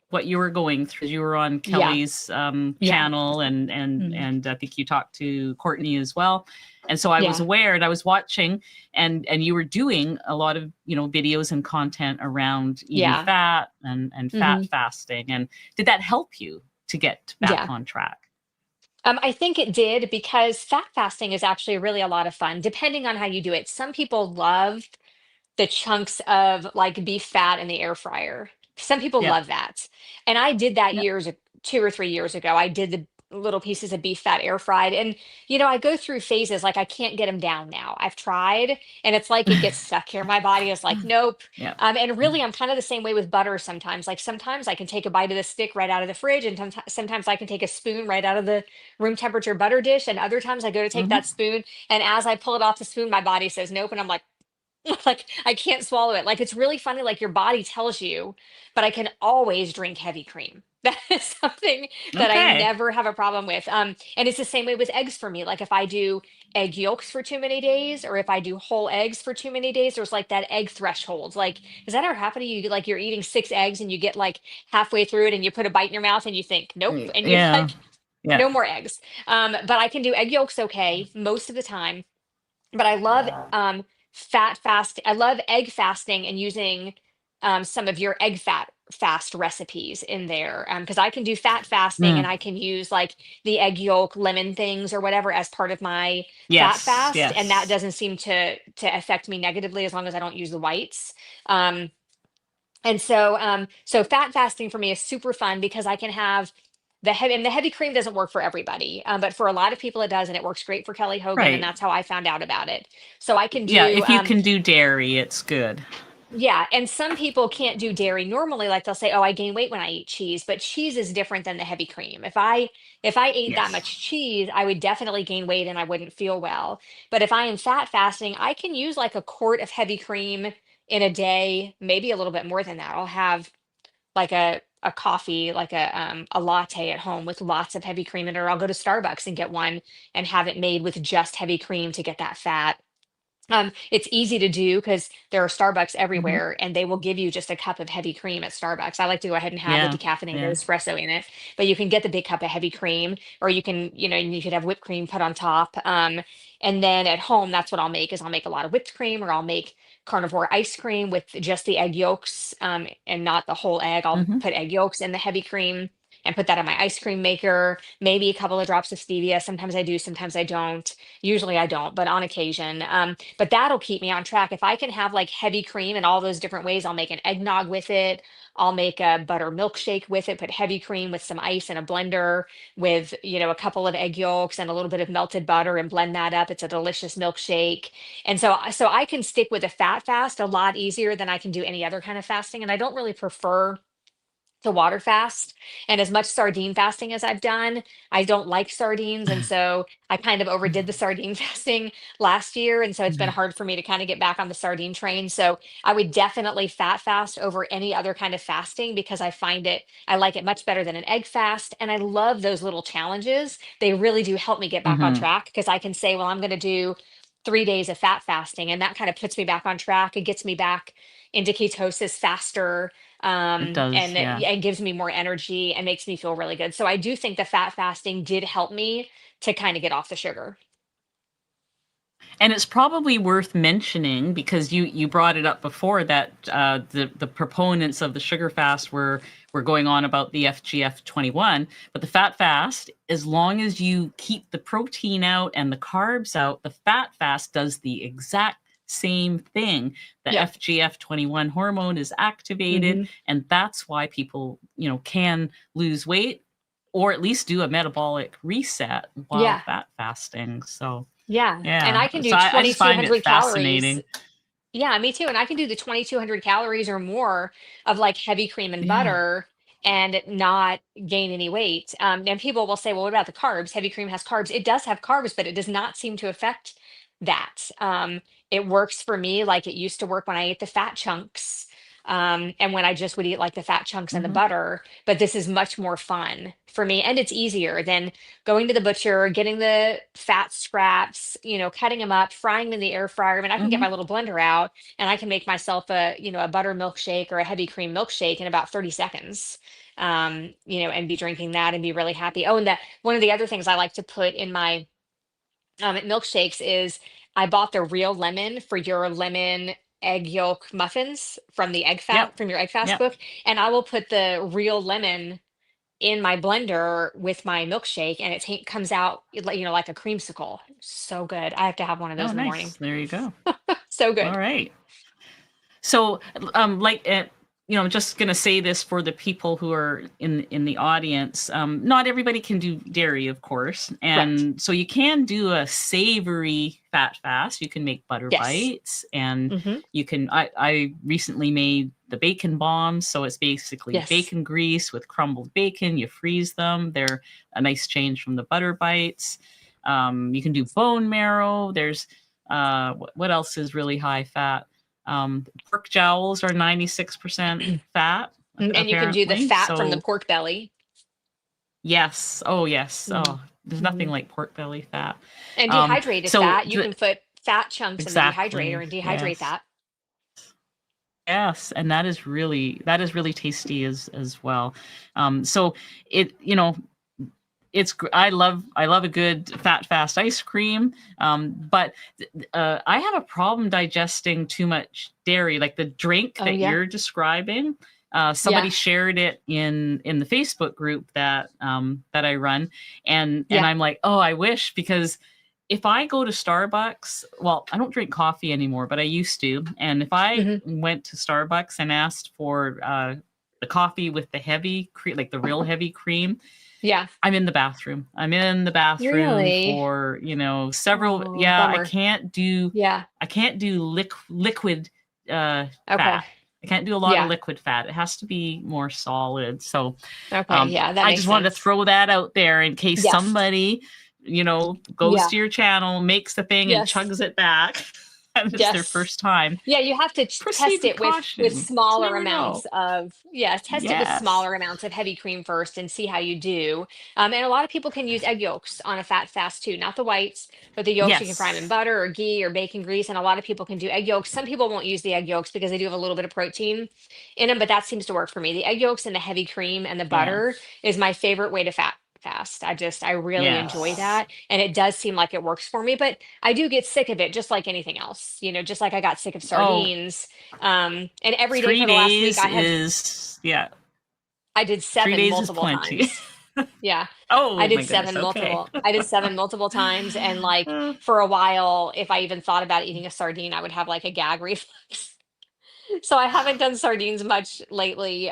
what you were going through. You were on Yeah. Kelly's Yeah. channel, and Mhm. I think you talked to Courtney as well. And so I was Yeah. aware, and I was watching, and you were doing a lot of videos and content around eating Yeah. fat and fat Hmm. fasting. And did that help you to get back Yeah. on track? I think it did because fat fasting is actually really a lot of fun, depending on how you do it. Some people love the chunks of like beef fat in the air fryer. Some people Yeah. love that. And I did that Yeah. 2 or 3 years ago. I did the little pieces of beef fat air fried. And, I go through phases like I can't get them down now. I've tried and it's like it gets stuck here. My body is like, nope. Yeah. And really, I'm kind of the same way with butter sometimes. Like sometimes I can take a bite of the stick right out of the fridge, and sometimes I can take a spoon right out of the room temperature butter dish. And other times I go to take Hmm. that spoon, and as I pull it off the spoon, my body says nope. And I'm like, like I can't swallow it. Like it's really funny, like your body tells you, but I can always drink heavy cream. That is something that I Okay. never have a problem with. And it's the same way with eggs for me. Like if I do egg yolks for too many days, or if I do whole eggs for too many days, there's like that egg threshold. Like, does that ever happen to you? Like you're eating 6 eggs and you get like halfway through it and you put a bite in your mouth and you think, nope, and you're Yeah. like, Yeah. no more eggs. But I can do egg yolks okay most of the time, but I love fat fast. I love egg fasting and using some of your egg fast recipes in there because I can do fat fasting and Mm. I can use like the egg yolk lemon things or whatever as part of my fat Yes. fast, and that Yes. doesn't seem to affect me negatively as long as I don't use the whites. Um, and so fat fasting for me is super fun because I can have the heavy cream doesn't work for everybody, but for a lot of people it does, and it works great for Kelly Hogan, and Right. that's how I found out about it. So I can Yeah. do, If you can do dairy, it's good. yeah, and some people can't do dairy normally, like they'll say, "Oh, I gain weight when I eat cheese," but cheese is different than the heavy cream. If I ate that Yes. much cheese, I would definitely gain weight and I wouldn't feel well. But if I am fat fasting, I can use like a quart of heavy cream in a day, maybe a little bit more than that. I'll have like a coffee, like a latte at home with lots of heavy cream in it, or I'll go to Starbucks and get one and have it made with just heavy cream to get that fat. It's easy to do because there are Starbucks Hmm. everywhere and they will give you just a cup of heavy cream at Starbucks. I like to go ahead and have the Yeah. decaffeinated Yeah. espresso in it, but you can get the big cup of heavy cream, or you could have whipped cream put on top. And then at home, that's what I'll make is I'll make a lot of whipped cream, or I'll make carnivore ice cream with just the egg yolks, and not the whole egg. I'll Hmm. put egg yolks in the heavy cream and put that in my ice cream maker, maybe a couple of drops of stevia. Sometimes I do, sometimes I don't. Usually I don't, but on occasion. But that'll keep me on track. If I can have like heavy cream in all those different ways, I'll make an eggnog with it. I'll make a butter milkshake with it, put heavy cream with some ice in a blender with, a couple of egg yolks and a little bit of melted butter and blend that up. It's a delicious milkshake. And so I can stick with a fat fast a lot easier than I can do any other kind of fasting. And I don't really prefer to water fast. And as much sardine fasting as I've done, I don't like sardines. And so I kind of overdid the sardine fasting last year. And so it's been hard for me to kind of get back on the sardine train. So I would definitely fat fast over any other kind of fasting because I like it much better than an egg fast. And I love those little challenges. They really do help me get back on Hmm. track because I can say, well, I'm going to do 3 days of fat fasting. And that kind of puts me back on track. It gets me back into ketosis faster, It does, yeah. and gives me more energy and makes me feel really good. So I do think the fat fasting did help me to kind of get off the sugar. And it's probably worth mentioning because you brought it up before that the proponents of the sugar fast were going on about the FGF 21, but the fat fast, as long as you keep the protein out and the carbs out, the fat fast does the exact same thing. The Yep. FGF 21 hormone is activated, Hmm. and that's why people, can lose weight or at least do a metabolic reset while Yeah. fat fasting. So Yeah. And yeah. I can do So I just find it 2,200 calories. fascinating. Yeah, me too. And I can do the 2,200 calories or more of like heavy cream and Yeah. butter and not gain any weight. And people will say, well, what about the carbs? Heavy cream has carbs. It does have carbs, but it does not seem to affect that. It works for me like it used to work when I ate the fat chunks. And when I just would eat like the fat chunks and the Mhm. butter, but this is much more fun for me. And it's easier than going to the butcher, getting the fat scraps, cutting them up, frying them in the air fryer. I mean, I can get my Mhm. little blender out and I can make myself a butter milkshake or a heavy cream milkshake in about 30 seconds. And be drinking that and be really happy. Oh, and that one of the other things I like to put in my milkshakes is I bought the real lemon for your lemon egg yolk muffins from the egg Yep. fat from your egg fast Yep. book, and I will put the real lemon in my blender with my milkshake, and comes out like a creamsicle. So good. I have to have one of those Oh, in the morning. nice. There you go. So All good. right. So, like, I'm just gonna say this for the people who are in the audience. Not everybody can do dairy, of course, Right. and so you can do a savory fat fast. You can make butter Yes. bites, and Hmm. you can. I recently made the bacon bombs, so it's basically Yes. bacon grease with crumbled bacon. You freeze them. They're a nice change from the butter bites. You can do bone marrow. There's what else is really high fat? Pork jowls are 96% fat, And you can do the apparently. fat from the So, pork belly. yes. Oh, yes. Hmm. Oh, there's nothing Hmm. like pork belly fat. And dehydrated So, fat, you can put fat chunks in the dehydrator exactly. and dehydrate Yes. that. Yes, and that is really tasty as well. So it I love a good fat fast ice cream, but I have a problem digesting too much dairy, like the drink Oh that yeah. you're describing. Somebody Yeah. shared it in the Facebook group that I run, and Yeah. I'm like, oh, I wish, because if I go to Starbucks, well, I don't drink coffee anymore, but I used to, and if I Hmm. went to Starbucks and asked for the coffee with the heavy cream, like the real heavy cream, Yeah. I'm in the bathroom. I'm in the bathroom Really? for, several. Oh, Yeah, I bummer. can't do Yeah. I can't do liquid Okay. fat. I can't do a lot of Yeah. liquid fat. It has to be more solid. So, Okay. Yeah, that I makes just wanted to sense. throw that out there in case Yes. somebody, goes Yeah. to your channel, makes the thing and Yes. chugs it back, and it's their Yes. first time. Yeah, you have to Proceed test with it with caution. You smaller never amounts know. of, yeah, test it with Yes. smaller amounts of heavy cream first and see how you do. And a lot of people can use egg yolks on a fat fast too, not the whites, but the yolks. You can fry them in Yes. butter or ghee or bacon grease, and a lot of people can do egg yolks. Some people won't use the egg yolks because they do have a little bit of protein in them, but that seems to work for me. The egg yolks and the heavy cream and the butter Yes. is my favorite way to fat fast. I really enjoy Yes. that, and it does seem like it works for me, but I do get sick of it just like anything else, just like I got sick of Oh, sardines. And every day three for the last week days is, yeah, I did 3 days is multiple plenty. times. Yeah. Oh my goodness. Okay. I did seven multiple times. And like for a while, if I even thought about eating a sardine, I would have like a gag reflex. So I haven't done sardines much lately.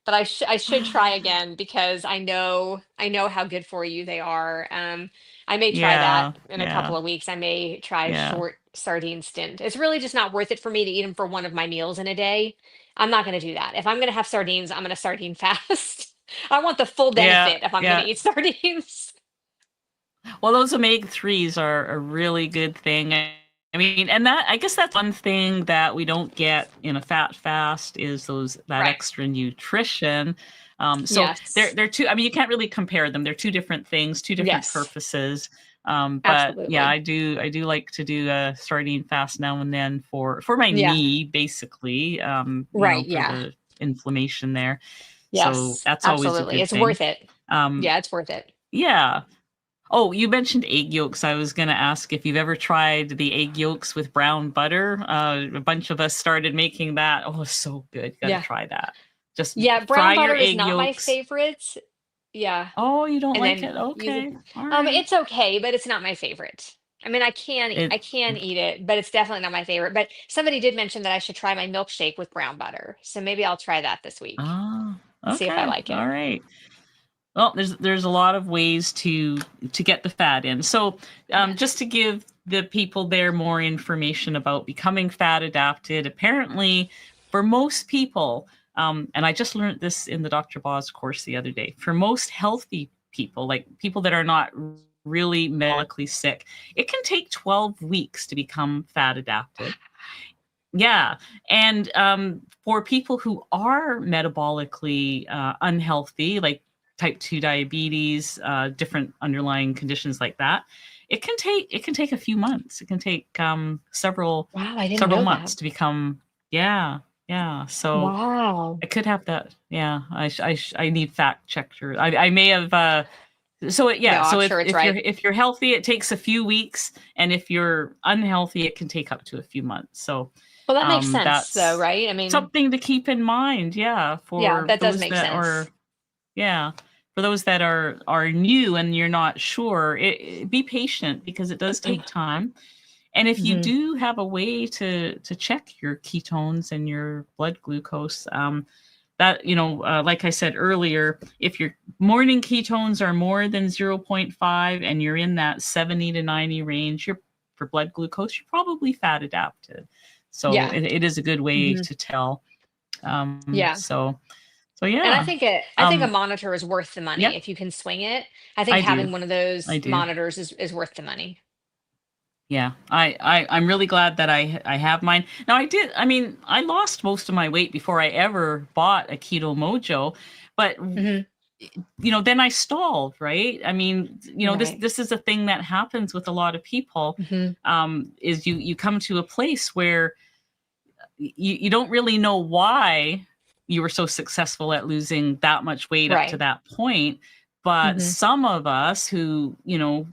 But I should try again because I know how good for you they are. I may try that Yeah. in a Yeah. couple of weeks. I may try a Yeah. short sardine stint. It's really just not worth it for me to eat them for one of my meals in a day. I'm not going to do that. If I'm going to have sardines, I'm going to sardine fast. I want the full Yeah, benefit if I'm going to yeah. eat sardines. Well, those omega-3s are a really good thing. I mean, and that I guess that's one thing that we don't get in a fat fast is that Right. extra nutrition. So Yes. they're two. I mean, you can't really compare them. They're two different things, two different Yes. purposes. But yeah, Absolutely. I do like to do a sardine fast now and then for my Yeah. knee, basically. Right. For Yeah. the inflammation there. So Yes. that's always a Absolutely. good It's thing. worth it. Um, Yeah, it's worth it. yeah. Oh, you mentioned egg yolks. I was going to ask if you've ever tried the egg yolks with brown butter. A bunch of us started making that. Oh, it's so good. You got to Yeah. try that. Just Yeah. Brown fry your butter is egg not my yolks. favorite. Yeah. Oh, you don't And like then it? use it. Okay. All right. It's okay, but it's not my favorite. I mean, It I can eat it, but it's definitely not my favorite. But somebody did mention that I should try my milkshake with brown butter. So maybe I'll try that this week. ah, See if I okay. like All it. right. Well, there's a lot of ways to get the fat in. So, just Yes. to give the people there more information about becoming fat adapted, apparently, for most people, and I just learned this in the Dr. Boz course the other day. For most healthy people, like people that are not really medically sick, it can take 12 weeks to become fat adapted. Yeah. And for people who are metabolically unhealthy, like type 2 diabetes, different underlying conditions like that, it can take a few months. It can take Wow, I didn't several know that. months to become. Yeah, yeah. So Wow. I could have that. Yeah, I need fact checkers. I may have. No, I'm So sure it's right. if you're healthy, it takes a few weeks, and if you're unhealthy, it can take up to a few months. So Well, that makes sense though, that's right? I mean, something to keep in mind. Yeah, yeah, for that does those make that sense. are yeah, for those that are new and you're not sure, be patient because it does take time. And if you Hmm. do have a way to check your ketones and your blood glucose, that like I said earlier, if your morning ketones are more than zero point 0.5 and you're in that 70 to 90 range, you're for blood glucose, you're probably fat adapted. So Yeah. it is a good way Hmm. to tell. Yeah. So And yeah. I think a Um, monitor is worth the money yep, if you can swing it. I think I do. having one of I those do. monitors is worth the money. Yeah, I'm really glad that I have mine. Now I mean, I lost most of my weight before I ever bought a Keto Mojo, but Hmm. then I stalled, right? I mean, Right. this is a thing that happens with a lot of people. Hmm. Is you come to a place where you don't really know why you were so successful at losing that much weight up to Right. that point. But Hmm. some of us who,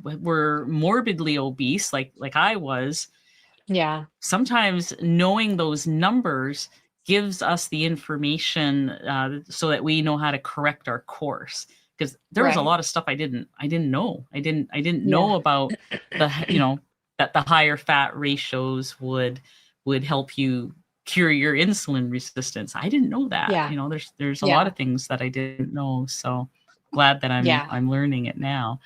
were morbidly obese, like I was, Yeah. sometimes knowing those numbers gives us the information so that we know how to correct our course. Because there was a Right. lot of stuff I didn't know. I didn't know Yeah. about that the higher fat ratios would help you cure your insulin resistance. I didn't know that. Yeah. There's a lot Yeah. of things that I didn't know. So glad that Yeah. I'm learning it now.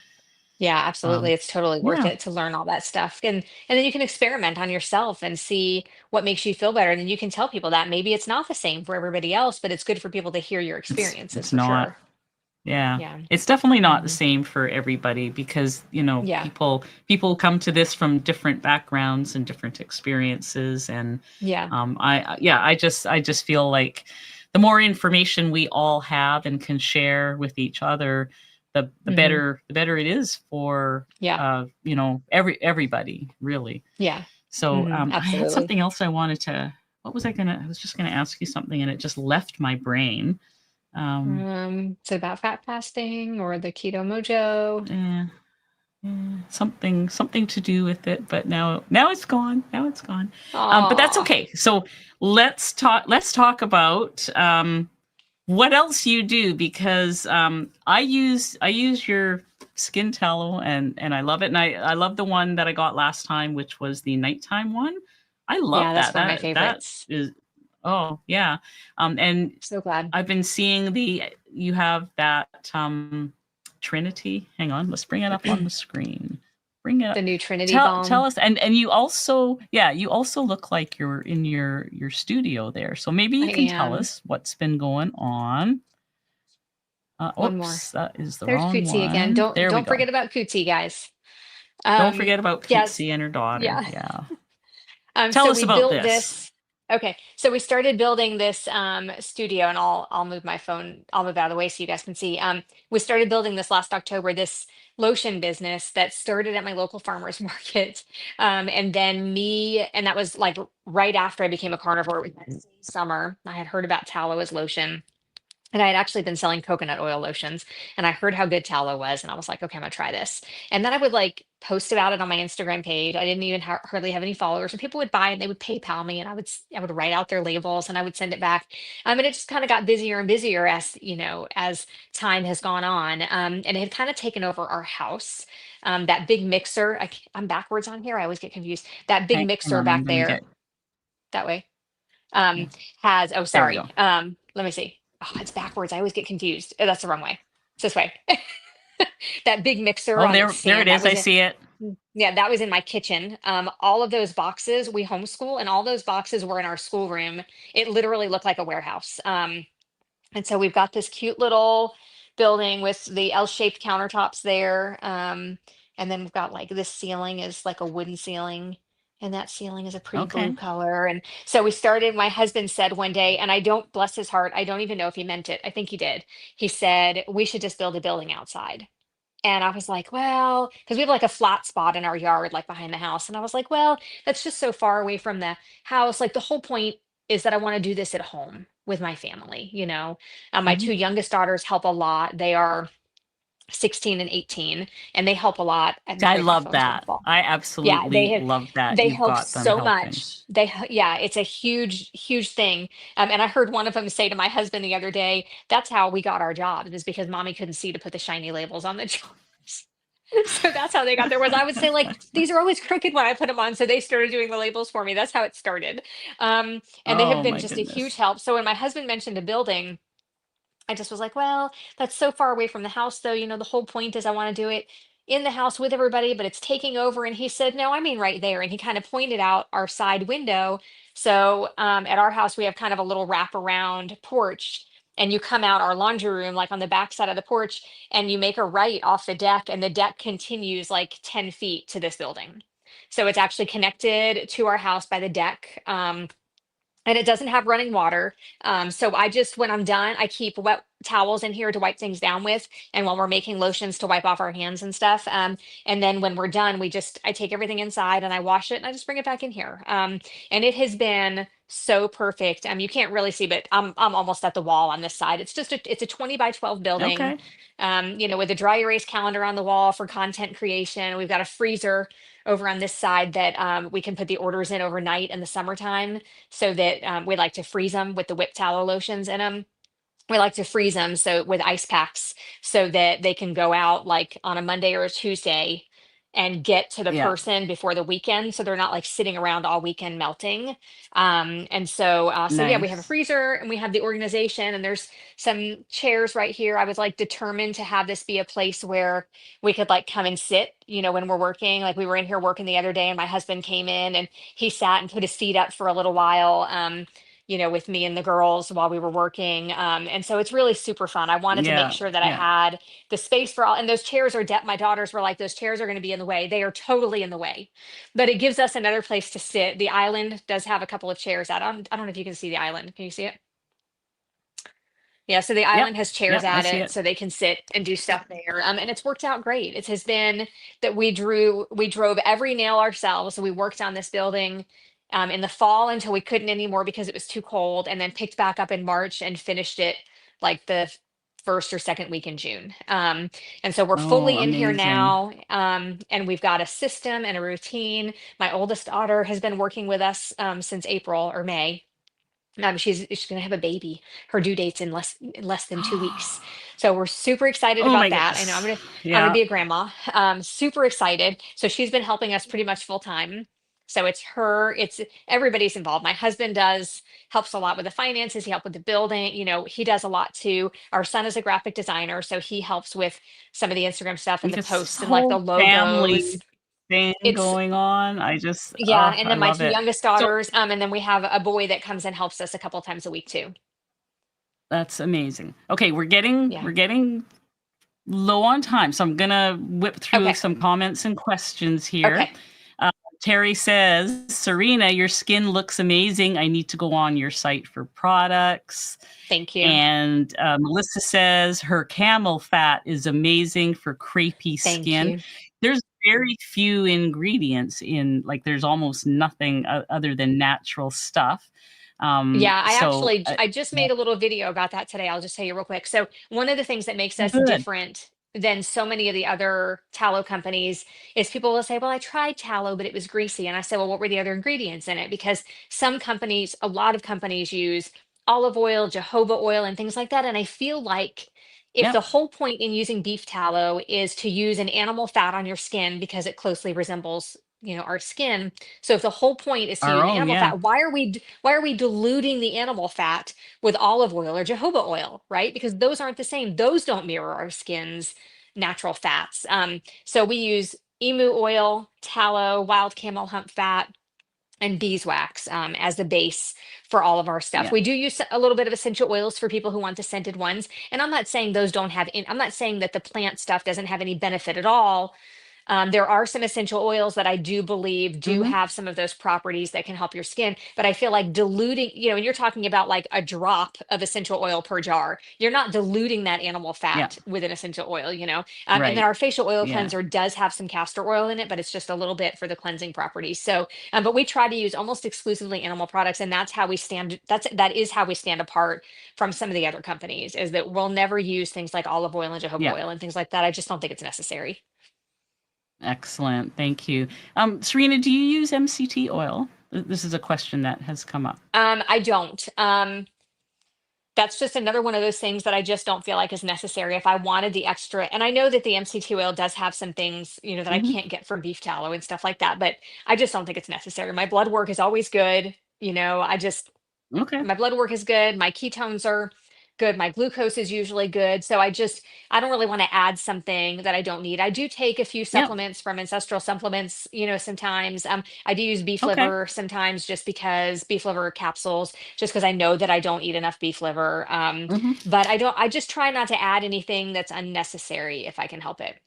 Yeah, absolutely. Um, It's totally worth yeah, it to learn all that stuff. And then you can experiment on yourself and see what makes you feel better. And then you can tell people that maybe it's not the same for everybody else, but it's good for people to hear your experiences it's for not. sure. Yeah. Yeah. It's definitely not the Hmm. same for everybody because, Yeah. people come to this from different backgrounds and different experiences. And Yeah. I just feel like the more information we all have and can share with each other, Hmm. the better it is for Yeah. everybody, really. Yeah. So Hmm. I had Absolutely. something else I wanted to I was just gonna ask you something and it just left my brain. Um Is it about fat fasting or the keto mojo? eh. Something to do with it, but now it's gone. Now it's gone. But that's Oh, okay. So let's talk about what else you do because I use your skin tallow and I love it. And I love the one that I got last time, which was the nighttime one. I love yeah, that's that. one of my That favorites. is oh yeah. And So glad. I've been seeing you have that Trinity. Hang on, let's bring it up on the screen. bring it The up. new Trinity Tell balm. us, and you also, yeah, you also look like you're in your studio there. So maybe I you can tell am. us what's been going on. One more. Oops, that is the There's wrong Kootsie again. one. Don't There we don't go. forget about Kootsie, guys. Don't forget about Yes. Kootsie and her daughter. Yeah. Yeah. Tell So us we about built this. this. Okay, so we started building this studio, and I'll move my phone. I'll move out of the way so you guys can see. We started building this last October. This lotion business that started at my local farmers market, and then me, and that was like right after I became a carnivore. It was that same summer. I had heard about tallow as lotion. And I had actually been selling coconut oil lotions, and I heard how good tallow was, and I was like, okay, I'm gonna try this. And then I would like post about it on my Instagram page. I didn't even hardly have any followers, and people would buy and they would PayPal me, and I would write out their labels and I would send it back. And it just kind of got busier and busier as as time has gone on. And it had kind of taken over our house. That big mixer, I'm backwards on here. I always get confused. That big Hang mixer on, I'm back gonna there, get. that way um has, oh There we sorry, go. let me see. Oh, it's backwards. I always get confused. Oh, that's the wrong way. It's this way. That big mixer Oh, on its there it stand, that is. I was in, see it. yeah, that was in my kitchen. All of those boxes, we homeschool, and all those boxes were in our schoolroom. It literally looked like a warehouse. And so we've got this cute little building with the L-shaped countertops there. And then we've got like this ceiling is like a wooden ceiling. And that ceiling is a pretty blue Okay. color. And so we started, my husband said one day, and I don't, bless his heart, I don't even know if he meant it. I think he did. He said, we should just build a building outside. And I was like, well, because we have like a flat spot in our yard, like behind the house. And I was like, well, that's just so far away from the house. Like the whole point is that I want to do this at home with my family, you know. My Mhm. two youngest daughters help a lot. They are 16 and 18, and they help a lot. I'm I afraid my love phone's gonna that. fall. I Yeah, absolutely love that they you've help got them so helping. much. Yeah, it's a huge thing. And I heard one of them say to my husband the other day, that's how we got our jobs, is because mommy couldn't see to put the shiny labels on the jars. So that's how they got there. Was I would say like these are always crooked when I put them on, so they started doing the labels for me. That's how it started. And they have Oh been my just a huge goodness. help. So when my husband mentioned a building, I just was like, well, that's so far away from the house, though. The whole point is I want to do it in the house with everybody, but it's taking over. And he said, no, I mean right there. And he kind of pointed out our side window. So at our house, we have kind of a little wraparound porch. And you come out our laundry room, like on the back side of the porch, and you make a right off the deck, and the deck continues like 10 feet to this building. So it's actually connected to our house by the deck. And it doesn't have running water. So I just, when I'm done, I keep wet towels in here to wipe things down with. And while we're making lotions to wipe off our hands and stuff. And then when we're done, I take everything inside and I wash it and I just bring it back in here. And it has been so perfect. You can't really see, but I'm almost at the wall on this side. It's a 20 by 12 building. Okay. With a dry erase calendar on the wall for content creation. We've got a freezer over on this side that we can put the orders in overnight in the summertime, so that we like to freeze them with the whipped tallow lotions in them. We like to freeze them so with ice packs, so that they can go out like on a Monday or a Tuesday and get to the Yeah. person before the weekend, so they're not like sitting around all weekend melting. So yeah, we have a Nice. freezer and we have the organization, and there's some chairs right here. I was like determined to have this be a place where we could like come and sit, when we're working. Like we were in here working the other day, and my husband came in and he sat and put his feet up for a little while. With me and the girls while we were working. And so it's really super fun. I wanted to make Yeah. sure that I Yeah. had the space for all, and those chairs are, my daughters were like, those chairs are going to be in the way. They are totally in the way, but it gives us another place to sit. The island does have a couple of chairs out. I don't know if you can see the island. Can you see it? Yeah, so the Yep. island has chairs Yep. I at see it it. so they can sit and do stuff there. And it's worked out great. It has been that we drove every nail ourselves. So we worked on this building in the fall until we couldn't anymore because it was too cold, and then picked back up in March and finished it like the first or second week in June. And so we're Oh, fully in here amazing. now. And we've got a system and a routine. My oldest daughter has been working with us since April or May. She's gonna have a baby. Her due date's in less than 2 weeks. So we're super excited Oh my about that. I know goodness. I'm gonna Yeah. be a grandma. Super excited. So she's been helping us pretty much full time. So it's everybody's involved. My husband helps a lot with the finances. He helped with the building. He does a lot too. Our son is a graphic designer, so he helps with some of the Instagram stuff and the Because this posts and like the whole family logos. thing It's going on. I just, Yeah, and I then my love two it. youngest So daughters, and then we have a boy that comes and helps us a couple times a week too. that's amazing. Okay, we're getting low on time, so I'm gonna whip through Okay. some comments and questions here. Okay. Uh, Terry says, Serena, your skin looks amazing. I need to go on your site for products. Thank you. And Melissa says her camel fat is amazing for crepey Thank skin. you. There's very few ingredients in, like, there's almost nothing other than natural stuff. Yeah, So I just yeah, made a little video about that today. I'll just tell you real quick. So, one of the things that makes us good. different than so many of the other tallow companies is people will say, "Well, I tried tallow, but it was greasy." And I say, "Well, what were the other ingredients in it?" Because some companies, a lot of companies use olive oil, jojoba oil, and things like that. And I feel like if Yep. the whole point in using beef tallow is to use an animal fat on your skin because it closely resembles, our skin, so if the whole point is to Our use an own, animal yeah. fat, why are we diluting the animal fat with olive oil or jojoba oil, right? Because those aren't the same. Those don't mirror our skin's natural fats. So we use emu oil, tallow, wild camel hump fat, and beeswax as the base for all of our stuff. Yeah. We do use a little bit of essential oils for people who want the scented ones. And I'm not saying those don't have, I'm not saying that the plant stuff doesn't have any benefit at all. There are some essential oils that I do believe do Hmm. have some of those properties that can help your skin. But I feel like diluting, and you're talking about like a drop of essential oil per jar. You're not diluting that animal Yeah. fat with an essential oil. And then Right. our facial oil Yeah. cleanser does have some castor oil in it, but it's just a little bit for the cleansing properties. So, but we try to use almost exclusively animal products, and that's how we stand. That is how we stand apart from some of the other companies. Is that we'll never use things like olive oil and jojoba Yeah. oil and things like that. I just don't think it's necessary. Excellent. Thank you. Serena, do you use MCT oil? This is a question that has come up. I don't. That's just another one of those things that I just don't feel like is necessary. If I wanted the extra, and I know that the MCT oil does have some things, that I Hmm. can't get from beef tallow and stuff like that, but I just don't think it's necessary. My blood work is always good. I just Okay. My blood work is good, my ketones are good, my glucose is usually good. So I don't really want to add something that I don't need. I do take a few Yep. supplements from ancestral supplements, sometimes. I do use beef Okay. liver sometimes just because beef liver capsules, just because I know that I don't eat enough beef liver. Hmm. But I just try not to add anything that's unnecessary if I can help it.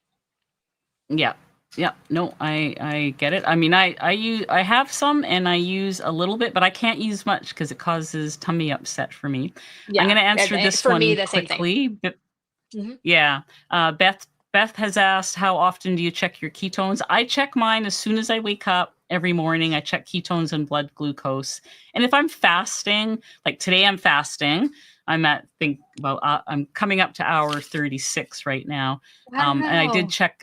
Yeah. Yeah. No, I get it. I mean, I have some and I use a little bit, but I can't use much because it causes tummy upset for me. I'm Yeah. going to answer this For me, one the same thing. quickly. But Mhm. yeah, Beth has asked, how often do you check your ketones? I check mine as soon as I wake up every morning. I check ketones and blood glucose. And if I'm fasting, like today I'm fasting, I'm coming up to hour 36 right now. And Wow.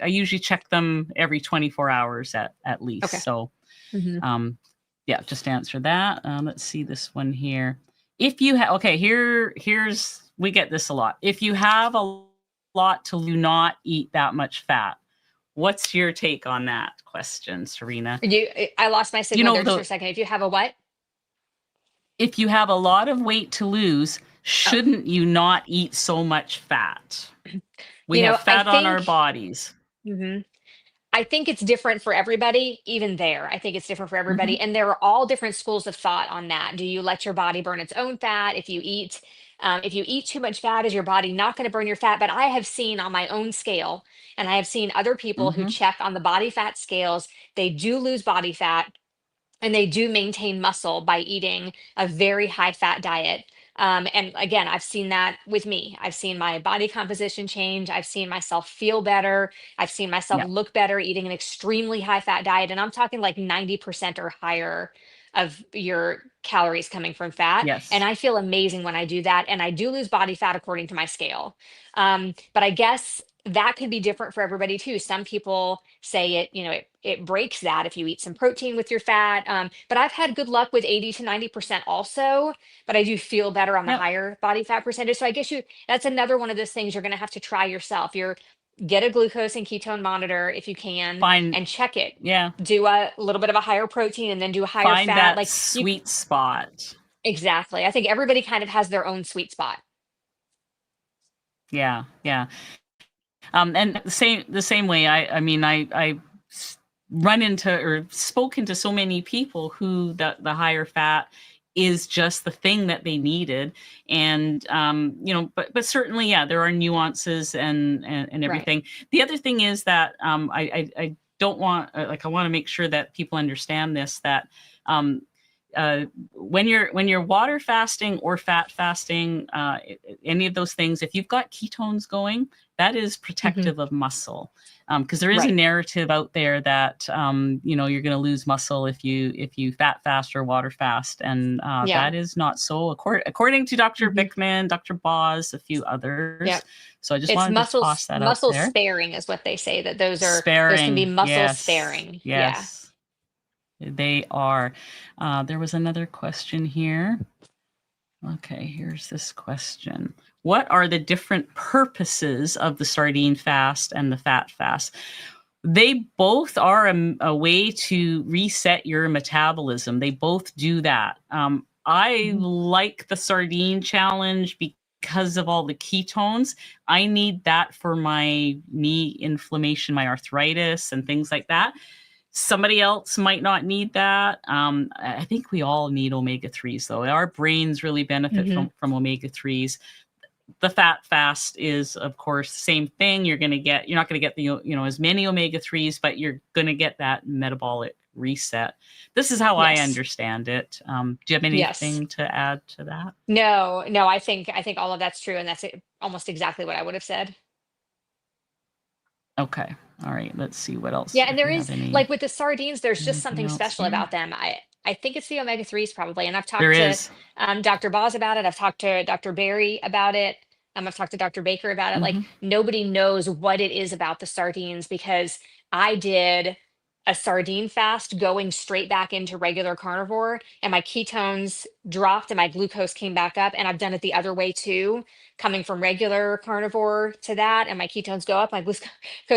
I usually check them every 24 hours at least. Okay. So Hmm. um, yeah, just to answer that. Let's see this one here. If you have, okay, here's, we get this a lot. If you have a lot to do not eat that much fat, what's your take on that question, Serena? I lost my You signal know, there just for a second. If you have a what? if you have a lot of weight to lose, Oh. shouldn't you not eat so much fat? We have I fat on our think bodies. mhm. I think it's different for everybody, even there. I think it's different for everybody. Hmm. And there are all different schools of thought on that. Do you let your body burn its own fat? If you eat too much fat, is your body not going to burn your fat? But I have seen on my own scale, and I have seen other people who Hmm. check on the body fat scales, they do lose body fat and they do maintain muscle by eating a very high fat diet. And again, I've seen that with me. I've seen my body composition change. I've seen myself feel better. I've seen myself Yeah. look better eating an extremely high fat diet. And I'm talking like 90% or higher of your calories coming from fat. And Yes. I feel amazing when I do that. And I do lose body fat according to my scale. But I guess that could be different for everybody too. Some people say it breaks that if you eat some protein with your fat. But I've had good luck with 80 to 90% also, but I do feel better on the Yep. higher body fat percentage. So I guess that's another one of those things you're going to have to try yourself. Get a glucose and ketone monitor if you can Find, and check it. yeah, Do a little bit of a higher protein and then do a higher find fat. that Like you sweet spot. Exactly. I think everybody kind of has their own sweet spot. Yeah. Yeah. And the same way. I mean, I run into or spoken to so many people who the higher fat is just the thing that they needed. And but certainly, yeah, there are nuances and Right. everything. The other thing is that I don't want I want to make sure that people understand this, that um, when you're water fasting or fat fasting, any of those things, if you've got ketones going, that is Hmm. protective of muscle. Because there is a Right. narrative out there that you're going to lose muscle if you fat fast or water fast, and Yeah. that is not so, according to Dr. Hmm. Bickman, Dr. Boz, a few others. Yep. So I just It's wanted to toss that out muscle there. sparing is what they say, that those can be Sparing, muscle yes, sparing. Yeah. yes, they are. There was another question here. Okay, here's this question. What are the different purposes of the sardine fast and the fat fast? They both are a way to reset your metabolism. They both do that. I Mhm. like the sardine challenge because of all the ketones. I need that for my knee inflammation, my arthritis, and things like that. Somebody else might not need that. I think we all need omega 3s, though. Our brains really benefit Mhm. from omega 3s. The fat fast is, of course, the same thing. You're not going to get the as many omega 3s, but you're going to get that metabolic reset. This is how I Yes. understand it. Do you have Yes. anything to add to that? No, no, I think all of that's true, and that's almost exactly what I would have said. Okay. All right. Let's see what else, Yeah, and if there we is have like with the sardines, there's just anything something else special here. about them. I think it's the omega threes probably, and I've There talked to is. Dr. Boz about it. I've talked to Dr. Barry about it. I've talked to Dr. Baker about it. Like Mm-hmm. nobody knows what it is about the sardines because I did a sardine fast going straight back into regular carnivore, and my ketones dropped and my glucose came back up. And I've done it the other way too, coming from regular carnivore to that, and my ketones go up, my glucose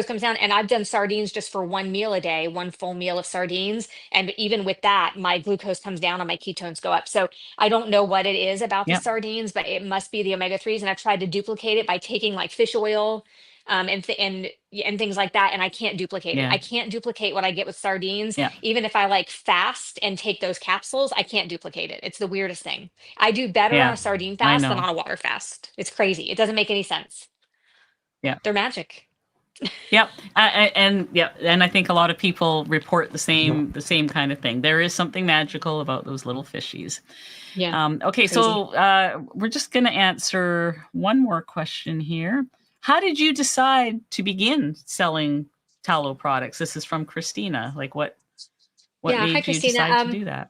comes down. And I've done sardines just for one meal a day, one full meal of sardines. And even with that, my glucose comes down and my ketones go up. So I don't know what it is about the Yep. sardines, but it must be the omega 3s. And I've tried to duplicate it by taking like fish oil and things like that. And I can't duplicate it. Yeah. I can't duplicate what I get with sardines. Yeah. Even if I like fast and take those capsules, I can't duplicate it. It's the weirdest thing. I do better on Yeah. a sardine I fast than know. on a water fast. It's crazy. It doesn't make any sense. Yeah. They're magic. Yep. And yeah, and I think a lot of people report the same kind of thing. There is something magical about those little fishies. Yeah. Okay, Crazy. so we're just going to answer one more question here. How did you decide to begin selling tallow products? This is from Christina. Like, what Yeah. Hi, made you Christina. decide to do that?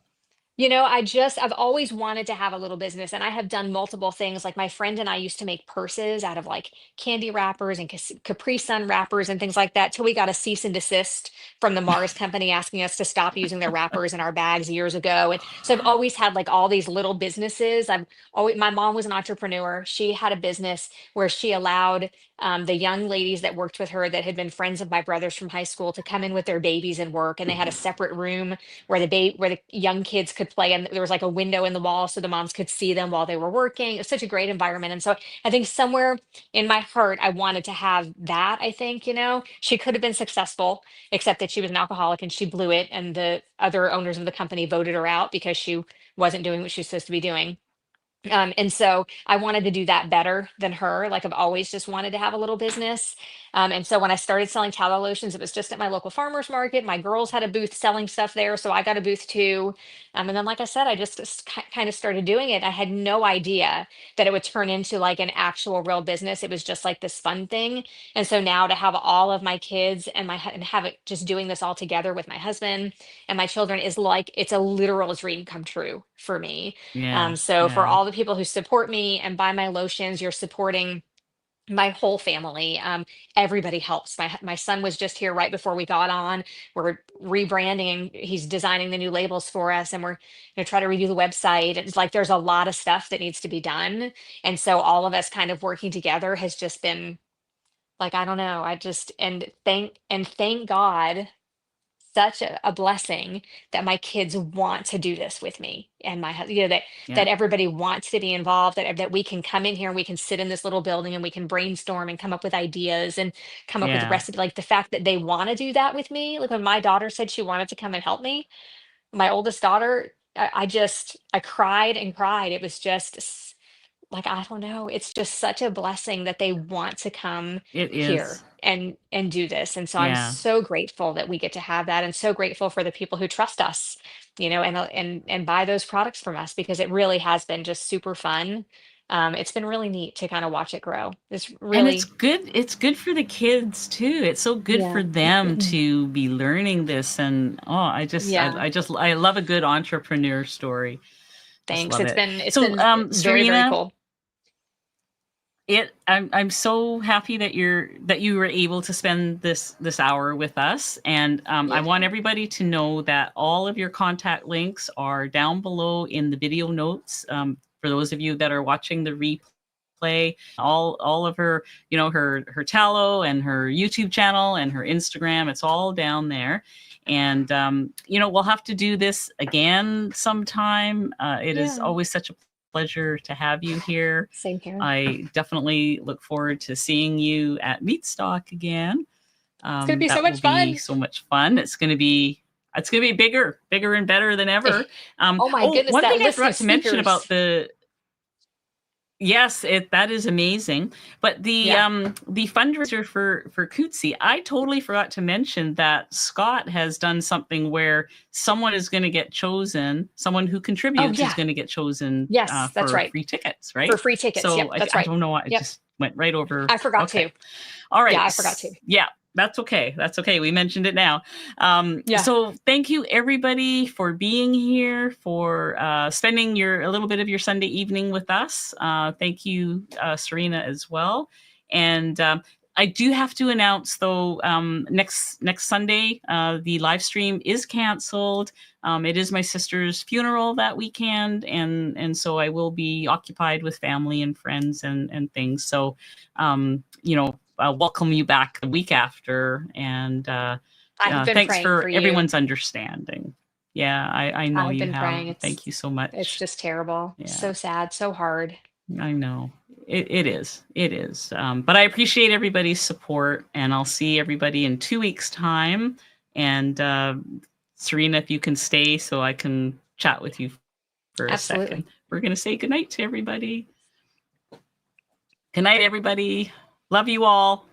I've always wanted to have a little business and I have done multiple things. Like my friend and I used to make purses out of like candy wrappers and Capri Sun wrappers and things like that till we got a cease and desist from the Mars company asking us to stop using their wrappers in our bags years ago. And so I've always had like all these little businesses. My mom was an entrepreneur. She had a business where she allowed the young ladies that worked with her that had been friends of my brothers from high school to come in with their babies and work. And they had a separate room where the young kids could play, and there was like a window in the wall so the moms could see them while they were working. It was such a great environment. And so I think somewhere in my heart I wanted to have that. I think, she could have been successful, except that she was an alcoholic and she blew it, and the other owners of the company voted her out because she wasn't doing what she was supposed to be doing. And so I wanted to do that better than her. Like I've always just wanted to have a little business. And so when I started selling tallow lotions, it was just at my local farmers market. My girls had a booth selling stuff there, so I got a booth too. And then, like I said, I just kind of started doing it. I had no idea that it would turn into like an actual real business. It was just like this fun thing. And so now to have all of my kids and have it just doing this all together with my husband and my children is like it's a literal dream come true for me. Yeah. So for Yeah. all the people who support me and buy my lotions, you're supporting my whole family. Everybody helps. My son was just here right before we got on. We're rebranding. He's designing the new labels for us, and we're going to try to redo the website. It's like there's a lot of stuff that needs to be done, and so all of us kind of working together has just been like I don't know. I just and thank God such a blessing that my kids want to do this with me and my husband, that Yeah. everybody wants to be involved, that we can come in here and we can sit in this little building and we can brainstorm and come up with ideas and come up with Yeah. recipes. Like the fact that they want to do that with me. Like when my daughter said she wanted to come and help me, my oldest daughter, I cried and cried. It was just like, I don't know, it's just such a blessing that they want to come It here is. and do this. And so I'm Yeah. so grateful that we get to have that, and so grateful for the people who trust us, and buy those products from us, because it really has been just super fun. It's been really neat to kind of watch it grow. It's And it's really, good. It's good for the kids too. It's so good for yeah. them to be learning this. And oh, Yeah. I love a good entrepreneur story. Just Thanks. love it. It's So, been very, very Serena, cool. I'm so happy that you were able to spend this hour with us. And I Yeah. want everybody to know that all of your contact links are down below in the video notes. For those of you that are watching the replay, all of her, her tallow and her YouTube channel and her Instagram, it's all down there. And we'll have to do this again sometime. It is Yeah. always such a pleasure to have you here. Same here. I definitely look forward to seeing you at Meatstock again. It's gonna be so That will much be fun. so much fun. It's gonna be bigger and better than ever. Oh my Oh, goodness, one that thing I list of forgot to mention about speakers. the Yes, that is amazing. But Yeah. the fundraiser for Kootsie, I totally forgot to mention that Scott has done something where someone is going to get chosen, someone who Oh contributes is yeah. going to get chosen Yes, that's for right. free tickets, For right? free tickets. Yep, So that's I right. don't know why I Yep. just went right over. I forgot Okay. to. All Yeah, right. I forgot to. Yeah, that's okay. That's okay. We mentioned it now. Yeah. So thank you everybody for being here, for spending a little bit of your Sunday evening with us. Thank you, Serena, as well. And I do have to announce though, next Sunday, the live stream is canceled. It is my sister's funeral that weekend, and so I will be occupied with family and friends and things. So, welcome you back the week after, and I have been thanks praying for for you. everyone's understanding. Yeah, I know I've you been have. praying. Thank you so It's much. just terrible. Yeah, So sad, so hard. I know. It is. It is. But I appreciate everybody's support, and I'll see everybody in 2 weeks' time. And Serena, if you can stay so I can chat with you for a second. Absolutely. We're going to say goodnight to everybody. Good night, everybody. Love you all.